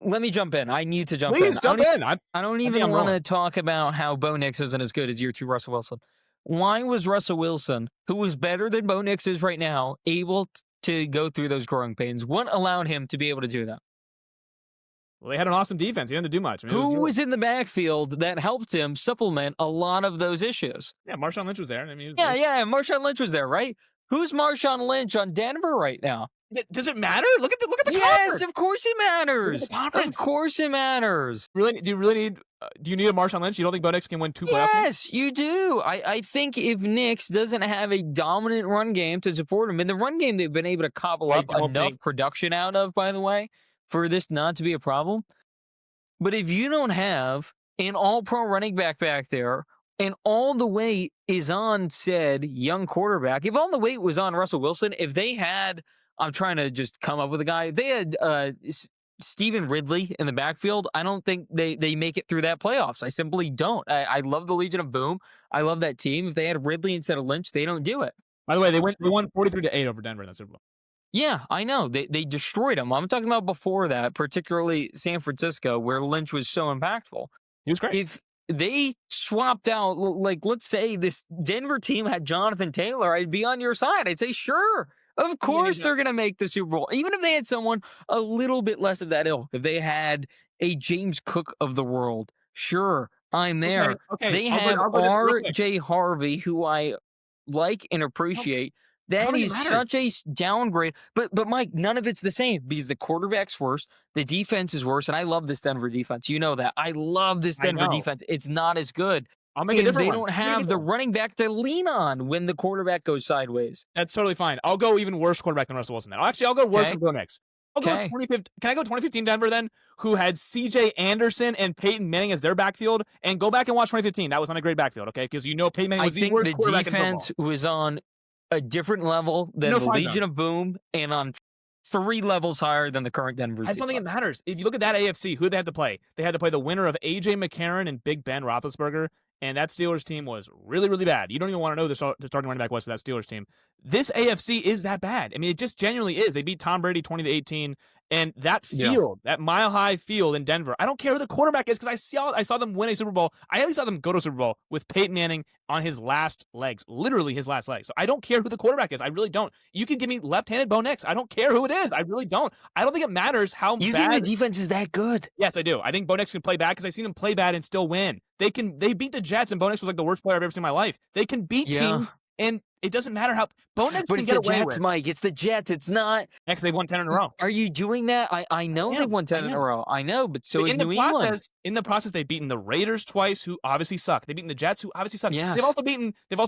let me jump in. I need to jump in. Please jump in. I don't even want to talk about how Bo Nix isn't as good as year 2 Russell Wilson. Why was Russell Wilson, who was better than Bo Nix is right now, able to go through those growing pains? What allowed him to be able to do that? Well, they had an awesome defense. He didn't have to do much. I mean, Who was in the backfield that helped him supplement a lot of those issues? Yeah, Marshawn Lynch was there. I mean, Yeah, Marshawn Lynch was there, right? Who's Marshawn Lynch on Denver right now? Does it matter? Look at the Yes, conference. of course it matters. Of course it matters. Really? Do you really need? Do you need a Marshawn Lynch? You don't think Bo Nix can win 2 playoff games? Yes, you do. I think if Nix doesn't have a dominant run game to support him, in the run game they've been able to cobble up enough production out of, by the way, for this not to be a problem. But if you don't have an all-pro running back there, and all the weight is on said young quarterback, if all the weight was on Russell Wilson, if they had, I'm trying to just come up with a guy, if they had Stephen Ridley in the backfield, I don't think they make it through that playoffs. I simply don't. I love the Legion of Boom. I love that team. If they had Ridley instead of Lynch, they don't do it. By the way, they won 43-8 over Denver in that Super Bowl. Yeah, I know. They destroyed them. I'm talking about before that, particularly San Francisco, where Lynch was so impactful. He was great. If they swapped out, like, let's say this Denver team had Jonathan Taylor, I'd be on your side. I'd say, sure, of course they're going to make the Super Bowl. Even if they had someone a little bit less of that ilk, if they had a James Cook of the world, sure, I'm there. Okay. They have R.J. Harvey, who I like and appreciate. That is such a downgrade. But Mike, none of it's the same because the quarterback's worse, the defense is worse, and I love this Denver defense. You know that. I love this Denver defense. It's not as good. I'll make a different one. They don't have the running back to lean on when the quarterback goes sideways. That's totally fine. I'll go even worse quarterback than Russell Wilson then. I'll go worse than Bo Nix. I'll go 2015. Can I go 2015 Denver then, who had C.J. Anderson and Peyton Manning as their backfield? And go back and watch 2015. That was not a great backfield, okay? Because you know Peyton Manning was the worst quarterback in football. I think the defense was on a different level than the Legion of Boom and on 3 levels higher than the current Denver. I just don't think it matters. If you look at that AFC, who did they have to play? They had to play the winner of A.J. McCarron and Big Ben Roethlisberger, and that Steelers team was really, really bad. You don't even want to know the starting running back was for that Steelers team. This AFC is that bad. I mean, it just genuinely is. They beat Tom Brady 20-18. And that field, that mile-high field in Denver, I don't care who the quarterback is because I saw them win a Super Bowl. I at least saw them go to a Super Bowl with Peyton Manning on his last legs, literally his last legs. So I don't care who the quarterback is. I really don't. You can give me left-handed Bo Nix. I don't care who it is. I really don't. I don't think it matters how bad. You think the defense is that good? Yes, I do. I think Bo Nix can play bad because I've seen him play bad and still win. They beat the Jets, and Bo Nix was like the worst player I've ever seen in my life. They can beat teams. And it doesn't matter how Bo Nix can get away with. But it's the Jets, Mike. It's the Jets. It's not. Next, they've won 10 in a row. Are you doing that? I know they've won 10 in a row. I know, but so is New England. In the process, they've beaten the Raiders twice, who obviously suck. They've beaten the Jets, who obviously suck. Yes. They've also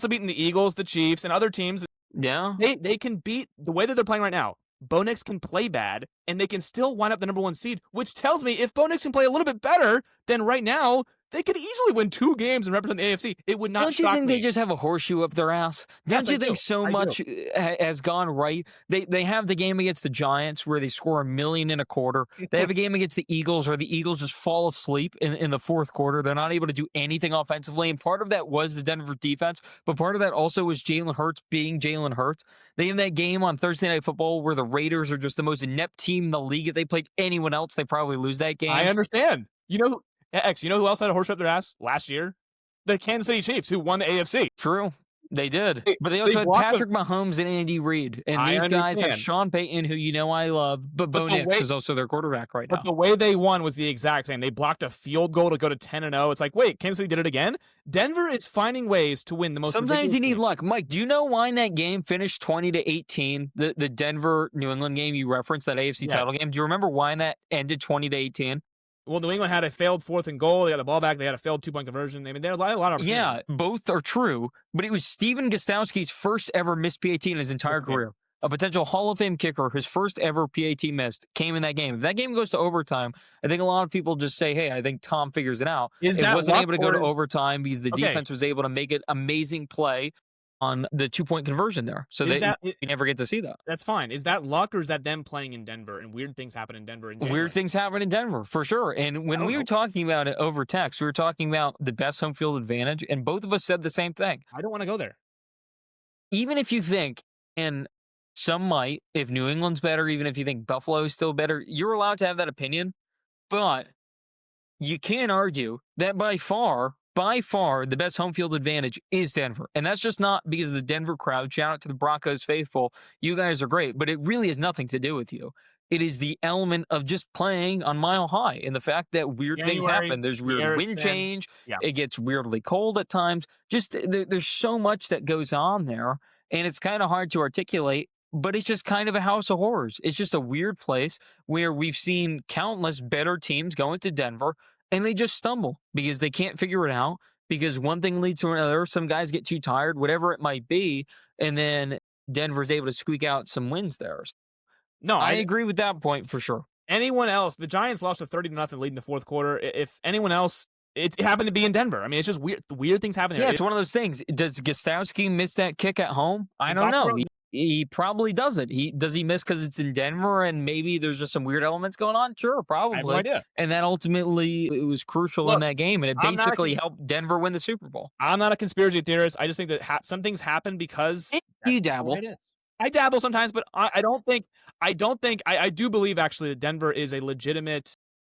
beaten the Eagles, the Chiefs, and other teams. Yeah. They can beat the way that they're playing right now. Bo Nix can play bad, and they can still wind up the number 1 seed, which tells me if Bo Nix can play a little bit better than right now, they could easily win 2 games and represent the AFC. It would not shock me. Don't you think they just have a horseshoe up their ass? Don't you think so much has gone right? They have the game against the Giants where they score $1.25 million. They have a game against the Eagles where the Eagles just fall asleep in the fourth quarter. They're not able to do anything offensively, and part of that was the Denver defense, but part of that also was Jalen Hurts being Jalen Hurts. They have that game on Thursday Night Football where the Raiders are just the most inept team in the league. If they played anyone else, they probably lose that game. I understand. You know who else had a horseshoe up their ass last year? The Kansas City Chiefs, who won the AFC. True. They did. But they also had Patrick Mahomes and Andy Reid. And these guys have Sean Payton, who you know I love, but Bo Nix is also their quarterback right now. But the way they won was the exact same. They blocked a field goal to go to 10-0. It's like, wait, Kansas City did it again? Denver is finding ways to win the most. Sometimes you need luck. Mike, do you know why that game finished 20-18? The Denver-New England game you referenced, that AFC title game. Do you remember why that ended 20-18? Well, New England had a failed 4th and goal. They got the ball back. They had a failed 2-point conversion. I mean, they had a lot of opportunities. Yeah, both are true. But it was Steven Gostowski's first ever missed PAT in his entire career. A potential Hall of Fame kicker, his first ever PAT missed, came in that game. If that game goes to overtime, I think a lot of people just say, hey, I think Tom figures it out. It wasn't able to go to overtime because the defense was able to make an amazing play on the 2-point conversion there. So you never get to see that. That's fine. Is that luck or is that them playing in Denver and weird things happen in Denver? Weird things happen in Denver, for sure. And when we were talking about it over text, we were talking about the best home field advantage, and both of us said the same thing. I don't want to go there. Even if you think, and some might, if New England's better, even if you think Buffalo is still better, you're allowed to have that opinion. But you can't argue that by far, the best home field advantage is Denver. And that's just not because of the Denver crowd. Shout out to the Broncos faithful. You guys are great, but it really has nothing to do with you. It is the element of just playing on Mile High and the fact that weird things January, happen. There's the weird air is wind thin. change. Yeah. It gets weirdly cold at times. Just there's so much that goes on there, and it's kind of hard to articulate. But it's just kind of a house of horrors. It's just a weird place where we've seen countless better teams go into Denver and they just stumble because they can't figure it out. Because one thing leads to another. Some guys get too tired, whatever it might be, and then Denver's able to squeak out some wins there. No, I I agree with that point for sure. anyone else, the Giants lost with 30-0 lead in the fourth quarter. If anyone else, it happened to be in Denver. I mean, it's just weird things happen there. Yeah, it's one of those things. Does Gostowski miss that kick at home? I don't know. He probably doesn't. Does he miss because it's in Denver and maybe there's just some weird elements going on? Sure, I have no probably. idea. And that ultimately it was crucial in Look, that game, and it I'm not a basically helped Denver win the Super Bowl. I'm not a conspiracy theorist. I just think that some things happen because And that's you just the way dabble. it is. I dabble sometimes, but I do believe actually that Denver is a legitimate.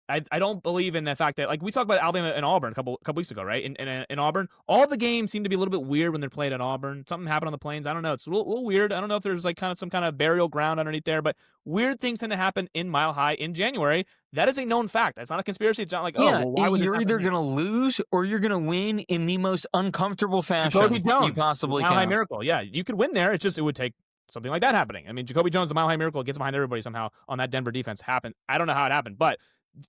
I don't believe in the fact that, like, we talked about Alabama and Auburn a couple weeks ago, right? In Auburn, all the games seem to be a little bit weird when they're played at Auburn. Something happened on the plains. I don't know. It's a little weird. I don't know if there's like kind of some kind of burial ground underneath there, but weird things tend to happen in Mile High in January. That is a known fact. That's not a conspiracy. It's not like, oh, Yeah, well, why would you're either going to lose or you're going to win in the most uncomfortable Jacoby fashion Jones, you possibly Mile High can. Miracle. Yeah, you could win there. It's just it would take something like that happening. I mean, Jacoby Jones, the Mile High Miracle, gets behind everybody somehow on that Denver defense. Happened. I don't know how it happened, but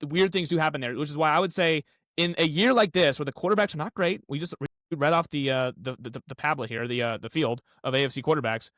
the weird things do happen there, which is why I would say in a year like this where the quarterbacks are not great, we read off the Pablet here, the field of AFC quarterbacks.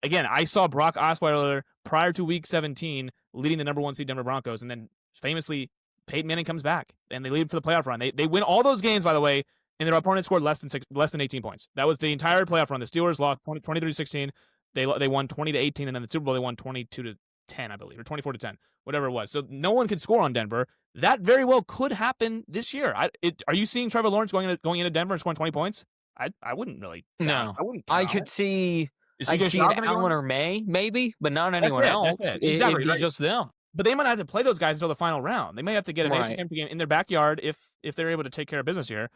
Again, I saw Brock Osweiler prior to Week 17 leading the number 1 seed Denver Broncos, and then famously Peyton Manning comes back and they lead for the playoff run. They win all those games, by the way, and their opponent scored less than 18 points. That was the entire playoff run. The Steelers lost 23-16. They won 20-18, and then the Super Bowl they won 22-10, I believe, or 24-10, whatever it was. So no one could score on Denver. That very well could happen this year. Are you seeing Trevor Lawrence going into Denver and scoring 20 points? I wouldn't really. No, I wouldn't. I could see. I could see Stroud it Allen or May, maybe, but not anyone else. That's it. It'd Exactly, be right. just them. But they might not have to play those guys until the final round. They may have to get an AFC Right. Championship game in their backyard if they're able to take care of business here.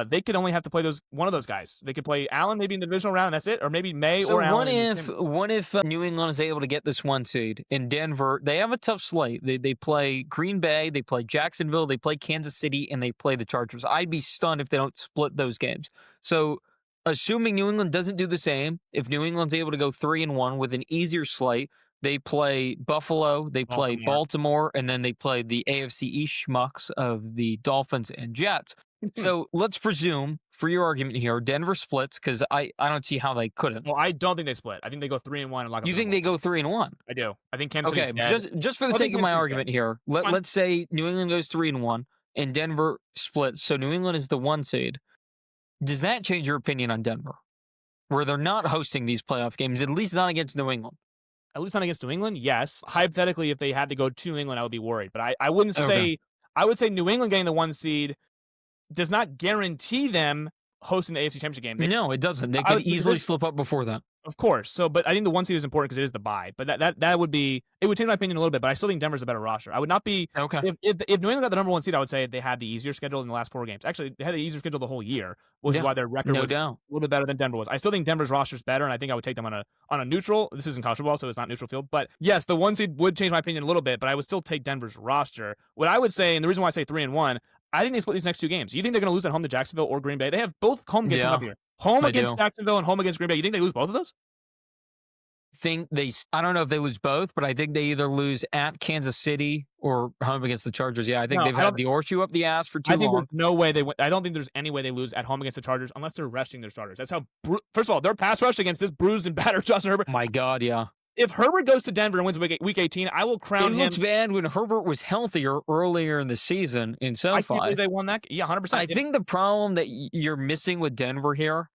They could only have to play one of those guys. They could play Allen maybe in the divisional round, and that's it, or maybe May So or Allen. what if New England is able to get this 1 seed in Denver? They have a tough slate. They play Green Bay, they play Jacksonville, they play Kansas City, and they play the Chargers. I'd be stunned if they don't split those games. So assuming New England doesn't do the same, if New England's able to go 3-1 with an easier slate, they play Buffalo, they play Baltimore, and then they play the AFC East schmucks of the Dolphins and Jets. So let's presume, for your argument here, Denver splits because I don't see how they couldn't. Well, I don't think they split. I think they go 3-1 and lock up. You think they go 3-1? I do. I think Kansas Okay, City's dead. just for the sake of my argument here, let's say New England goes 3-1 and Denver splits, so New England is the 1 seed. Does that change your opinion on Denver, where they're not hosting these playoff games, at least not against New England? At least not against New England, yes. Hypothetically, if they had to go to New England, I would be worried. But I wouldn't say Okay. I would say New England getting the 1 seed does not guarantee them hosting the AFC Championship game. No, it doesn't. They could easily slip up before that. Of course. So, but I think the 1 seed is important because it is the bye. But that would be it would change my opinion a little bit. But I still think Denver's a better roster. I would not be Okay. if New England got the number 1 seed, I would say they had the easier schedule in the last 4 games. Actually, they had the easier schedule the whole year, which is why their record was a little bit better than Denver was. I still think Denver's roster is better, and I think I would take them on a neutral. This isn't college football, so it's not neutral field. But yes, the 1 seed would change my opinion a little bit, but I would still take Denver's roster. What I would say, and the reason why I say 3-1. I think they split these next 2 games. You think they're going to lose at home to Jacksonville or Green Bay? They have both home games up here. Home against Jacksonville and home against Green Bay. You think they lose both of those? I don't know if they lose both, but I think they either lose at Kansas City or home against the Chargers. Yeah, I think they've had the horseshoe up the ass for too long. There's no way I don't think there's any way they lose at home against the Chargers unless they're resting their starters. That's how. First of all, their pass rush against this bruised and battered Justin Herbert. My God, yeah. If Herbert goes to Denver and wins Week 18, I will crown him. It looks bad when Herbert was healthier earlier in the season in SoFi. I can't believe they won that. Yeah, 100%. I think the problem that you're missing with Denver here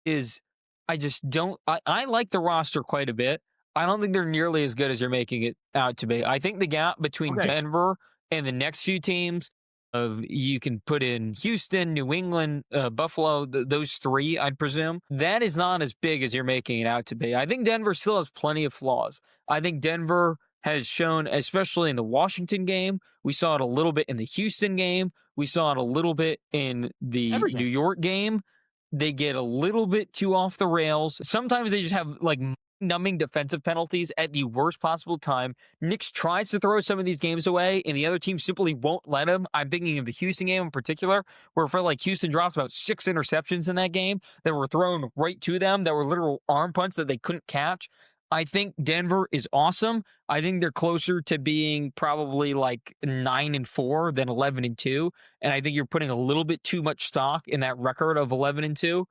is I just don't. I like the roster quite a bit. I don't think they're nearly as good as you're making it out to be. I think the gap between Denver and the next few teams, you can put in Houston, New England, Buffalo, those 3, I'd presume, that is not as big as you're making it out to be. I think Denver still has plenty of flaws. I think Denver has shown, especially in the Washington game, we saw it a little bit in the Houston game, we saw it a little bit in the New York game. They get a little bit too off the rails. Sometimes they just have like numbing defensive penalties at the worst possible time. Knicks tries to throw some of these games away, and the other team simply won't let him. I'm thinking of the Houston game in particular, where it felt like Houston dropped about 6 interceptions in that game that were thrown right to them, that were literal arm punts that they couldn't catch. I think Denver is awesome. I think they're closer to being probably like 9-4 than 11-2. And I think you're putting a little bit too much stock in that record of 11-2.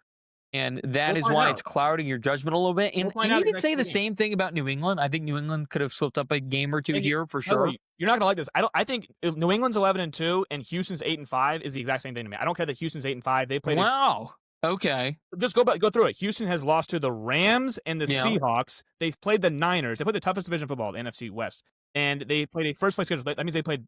And that We'll is find why out. it's clouding your judgment a little bit. We'll And find and out you in the could next say 4 the games. same thing about New England. I think New England could have slipped up a game or two And here for by the way, sure. you're not gonna like this. I think New England's 11-2 and Houston's 8-5 is the exact same thing to me. I don't care that Houston's 8-5. They played. Wow. Okay. Just go through it. Houston has lost to the Rams and the Yeah. Seahawks. They've played the Niners. They played the toughest division of football, the NFC West, and they played a first place schedule. That means they played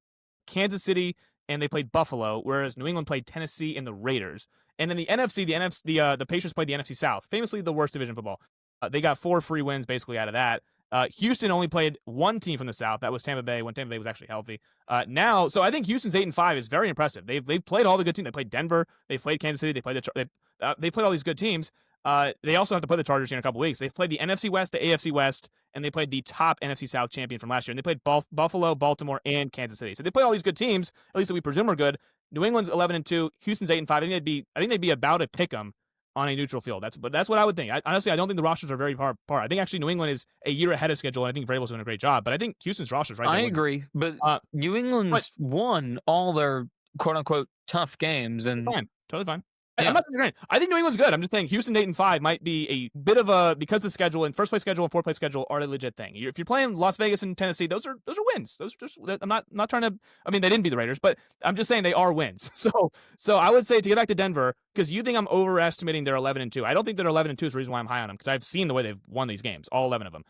Kansas City and they played Buffalo, whereas New England played Tennessee and the Raiders. And then the Patriots played the NFC South, famously the worst division of football. They got 4 free wins basically out of that. Houston only played one team from the South. That was Tampa Bay when Tampa Bay was actually healthy. So I think Houston's 8-5 is very impressive. They've played all the good teams. They played Denver. They played Kansas City. They played they played all these good teams. They also have to play the Chargers here in a couple weeks. They've played the NFC West, the AFC West, and they played the top NFC South champion from last year. And they played Buffalo, Baltimore, and Kansas City. So they played all these good teams, at least that we presume are good. New England's 11-2. Houston's 8-5. I think they'd be about a pick 'em on a neutral field. That's what I would think. Honestly, I don't think the rosters are very far apart. I think actually New England is a year ahead of schedule, and I think Vrabel's doing a great job. But I think Houston's roster's right. I agree, but New England's won all their quote unquote tough games, and fine, totally fine. Yeah. I'm not disagreeing. I think New England's good. I'm just saying Houston 8-5 might be a bit of a, because the schedule and first place schedule and fourth place schedule are a legit thing. If you're playing Las Vegas and Tennessee, those are wins. Those are just, I'm not trying to. I mean, they didn't beat the Raiders, but I'm just saying they are wins. So I would say to get back to Denver, because you think I'm overestimating their 11-2. I don't think that 11-2 is the reason why I'm high on them, because I've seen the way they've won these games, all 11 of them.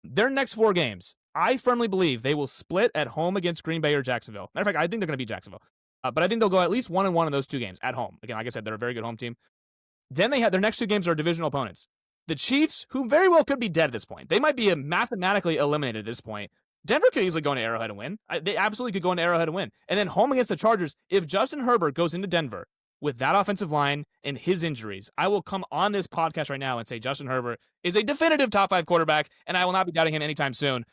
Their next 4 games, I firmly believe they will split at home against Green Bay or Jacksonville. Matter of fact, I think they're going to beat Jacksonville. But I think they'll go at least 1-1 in those 2 games at home. Again, like I said, they're a very good home team. Then they have their next 2 games are divisional opponents. The Chiefs, who very well could be dead at this point. They might be mathematically eliminated at this point. Denver could easily go into Arrowhead and win. They absolutely could go into Arrowhead and win. And then home against the Chargers, if Justin Herbert goes into Denver with that offensive line and his injuries, I will come on this podcast right now and say Justin Herbert is a definitive top 5 quarterback, and I will not be doubting him anytime soon.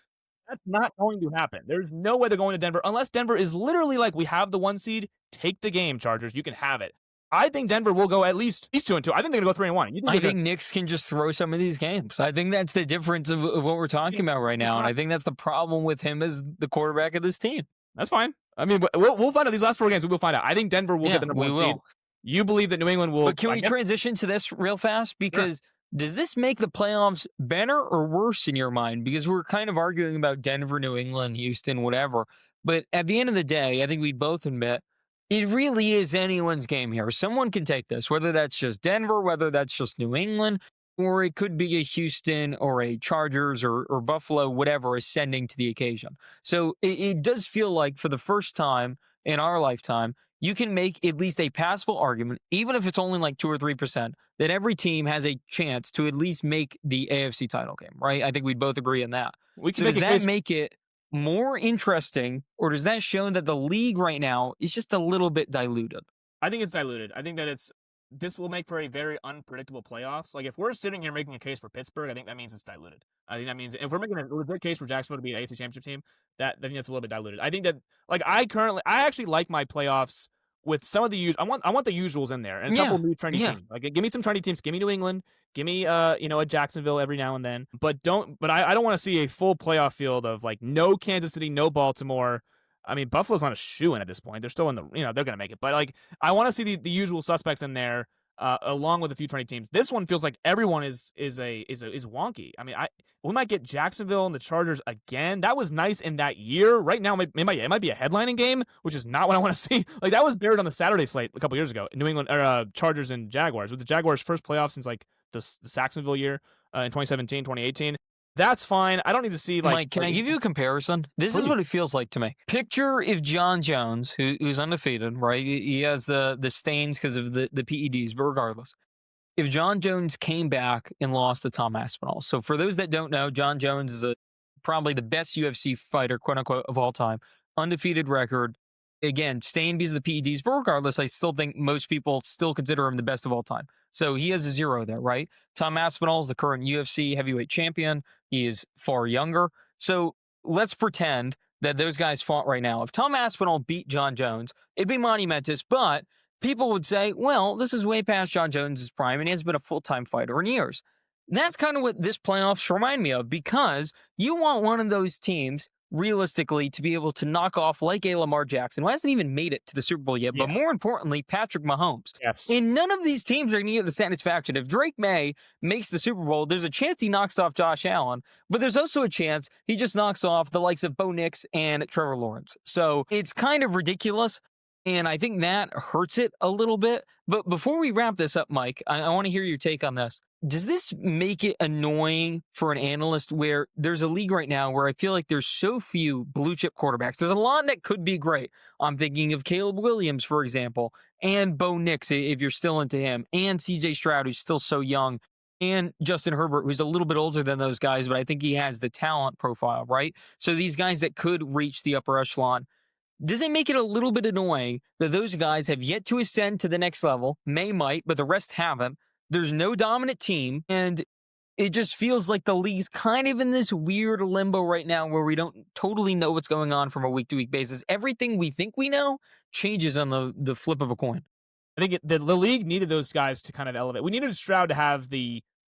That's not going to happen. There's no way they're going to Denver unless Denver is literally like, we have the 1 seed, take the game, Chargers. You can have it. I think Denver will go at least 2-2. I think they're going to go 3-1. I think Knicks can just throw some of these games. I think that's the difference of what we're talking about right now, and I think that's the problem with him as the quarterback of this team. That's fine. I mean, we'll find out these last 4 games. We will find out. I think Denver will get the number 1 seed. You believe that New England will. But can we transition to this real fast? Because does this make the playoffs better or worse in your mind? Because we're kind of arguing about Denver, New England, Houston, whatever. But at the end of the day, I think we both admit it really is anyone's game here. Someone can take this, whether that's just Denver, whether that's just New England, or it could be a Houston or a Chargers or Buffalo, whatever, ascending to the occasion. So it does feel like for the first time in our lifetime, you can make at least a passable argument, even if it's only like 2 or 3%, that every team has a chance to at least make the AFC title game, right? I think we'd both agree on that. So does that make it more interesting, or does that show that the league right now is just a little bit diluted? I think it's diluted. I think that this will make for a very unpredictable playoffs. Like, if we're sitting here making a case for Pittsburgh, I think that means it's diluted. I think that means if we're making a legit case for Jacksonville to be an AFC Championship team, I think that's a little bit diluted. I think that, like, I actually like my playoffs with some of the I want the usuals in there and a couple new trendy teams. Like, give me some trendy teams. Give me New England. Give me a Jacksonville every now and then. But I don't want to see a full playoff field of like no Kansas City, no Baltimore. I mean, Buffalo's not a shoo-in at this point. They're still in the they're gonna make it. But like, I want to see the usual suspects in there. Along with a few trendy teams. This one feels like everyone is wonky. I mean, we might get Jacksonville and the Chargers again. That was nice in that year. Right now, it might be a headlining game, which is not what I want to see. Like, that was buried on the Saturday slate a couple years ago. New England Chargers and Jaguars, with the Jaguars' first playoff since like the Saxonville year in 2017, 2018. That's fine. I don't need to see like. Mike, can I give you a comparison? This is what it feels like to me. Picture if John Jones, who's undefeated, right? He has the stains because of the PEDs, but regardless, if John Jones came back and lost to Tom Aspinall. So for those that don't know, John Jones is probably the best UFC fighter, quote unquote, of all time. Undefeated record. again, staying because of the PEDs, but regardless, I still think most people still consider him the best of all time. So he has a 0 there, right? Tom Aspinall is the current UFC heavyweight champion. He is far younger. So let's pretend that those guys fought right now. If Tom Aspinall beat John Jones, it'd be monumentous, but people would say, well, this is way past John Jones's prime, and he has been a full-time fighter in years. That's kind of what this playoffs remind me of, because you want one of those teams realistically to be able to knock off like a Lamar Jackson, who hasn't even made it to the Super Bowl yet, but Yeah. more importantly, Patrick Mahomes. Yes. And none of these teams are going to get the satisfaction. If Drake May makes the Super Bowl, there's a chance he knocks off Josh Allen, but there's also a chance he just knocks off the likes of Bo Nix and Trevor Lawrence. So it's kind of ridiculous, and I think that hurts it a little bit. But before we wrap this up, Mike, I want to hear your take on this. Does this make it annoying for an analyst where there's a league right now where I feel like there's so few blue chip quarterbacks? There's a lot that could be great. I'm thinking of Caleb Williams, for example, and Bo Nix, if you're still into him, and CJ Stroud, who's still so young, and Justin Herbert, who's a little bit older than those guys, but I think he has the talent profile, right? So these guys that could reach the upper echelon. Does it make it a little bit annoying that those guys have yet to ascend to the next level? May might, but the rest haven't. There's no dominant team, and it just feels like the league's kind of in this weird limbo right now where we don't totally know what's going on from a week-to-week basis. Everything we think we know changes on the flip of a coin. I think the league needed those guys to kind of elevate. We needed Stroud to have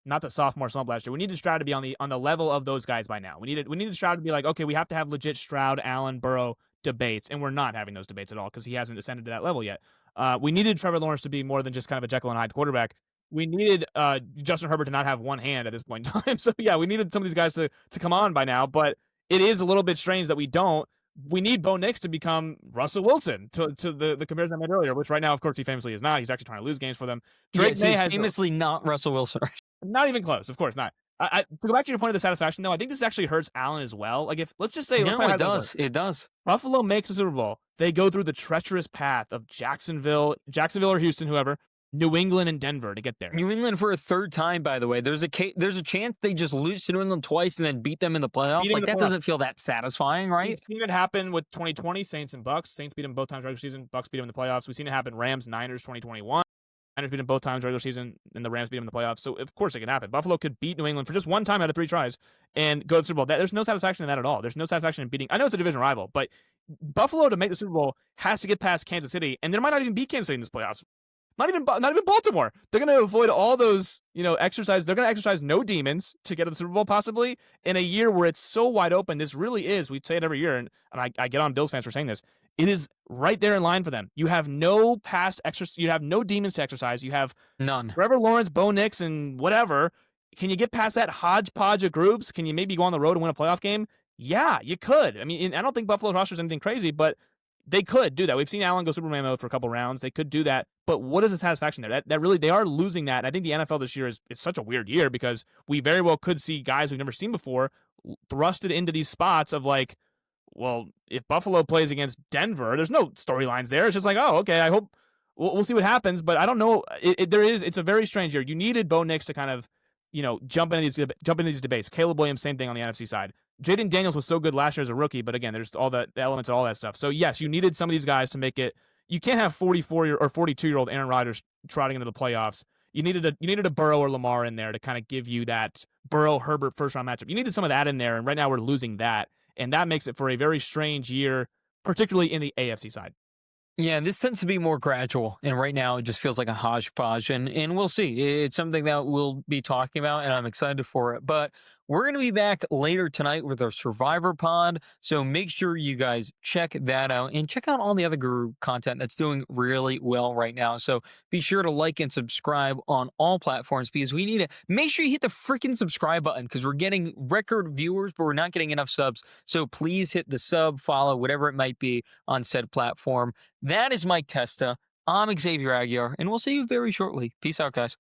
not the sophomore slump last year. We needed Stroud to be on the level of those guys by now. We needed Stroud to be like, okay, we have to have legit Stroud, Allen, Burrow debates, and we're not having those debates at all because he hasn't ascended to that level yet. We needed Trevor Lawrence to be more than just kind of a Jekyll and Hyde quarterback. We needed Justin Herbert to not have one hand at this point in time. So yeah, we needed some of these guys to come on by now, but it is a little bit strange that we don't. We need Bo Nix to become Russell Wilson to the comparison I made earlier, which right now, of course, he famously is not. He's actually trying to lose games for them. Drake May has famously not Russell Wilson. Not even close. Of course not. To go back to your point of the satisfaction, though, I think this actually hurts Allen as well. Like, if let's just say, no, it does. It does. Buffalo makes the Super Bowl. They go through the treacherous path of Jacksonville or Houston, whoever, New England and Denver to get there. New England for a third time, by the way. There's a chance they just lose to New England twice and then beat them in the playoffs. Like, that doesn't feel that satisfying, right? We've seen it happen with 2020, Saints and Bucks. Saints beat them both times regular season. Bucks beat them in the playoffs. We've seen it happen Rams, Niners 2021. Niners beat them both times regular season, and the Rams beat them in the playoffs. So, of course, it can happen. Buffalo could beat New England for just one time out of 3 tries and go to the Super Bowl. There's no satisfaction in that at all. There's no satisfaction in beating. I know it's a division rival, but Buffalo, to make the Super Bowl, has to get past Kansas City, and there might not even be Kansas City in this playoffs. Not even Baltimore. They're going to avoid all those, exercise. They're going to exercise no demons to get to the Super Bowl possibly in a year where it's so wide open. This really is. We say it every year, and I get on Bills fans for saying this. It is right there in line for them. You have no past exercise. You have no demons to exercise. You have none. Trevor Lawrence, Bo Nix, and whatever. Can you get past that hodgepodge of groups? Can you maybe go on the road and win a playoff game? Yeah, you could. I mean, I don't think Buffalo's roster is anything crazy, but they could do that. We've seen Allen go Superman mode for a couple rounds. They could do that. But what is the satisfaction there? That really, they are losing that. And I think the NFL this year it's such a weird year because we very well could see guys we've never seen before thrusted into these spots of like, well, if Buffalo plays against Denver, there's no storylines there. It's just like, oh, okay, I hope we'll see what happens. But I don't know. It's a very strange year. You needed Bo Nix to kind of, jump into these debates. Caleb Williams, same thing on the NFC side. Jaden Daniels was so good last year as a rookie, but again, there's all the elements of all that stuff. So yes, you needed some of these guys to make it. You can't have 44 or 42-year-old Aaron Rodgers trotting into the playoffs. You needed a Burrow or Lamar in there to kind of give you that Burrow Herbert first round matchup. You needed some of that in there, and right now we're losing that, and that makes it for a very strange year, particularly in the AFC side. Yeah, this tends to be more gradual, and right now it just feels like a hodgepodge, and we'll see. It's something that we'll be talking about, and I'm excited for it. But we're going to be back later tonight with our Survivor Pod, so make sure you guys check that out, and check out all the other Guru content that's doing really well right now. So be sure to like and subscribe on all platforms because we need it. Make sure you hit the freaking subscribe button because we're getting record viewers, but we're not getting enough subs. So please hit the sub, follow, whatever it might be on said platform. That is Mike Testa. I'm Xavier Aguiar, and we'll see you very shortly. Peace out, guys.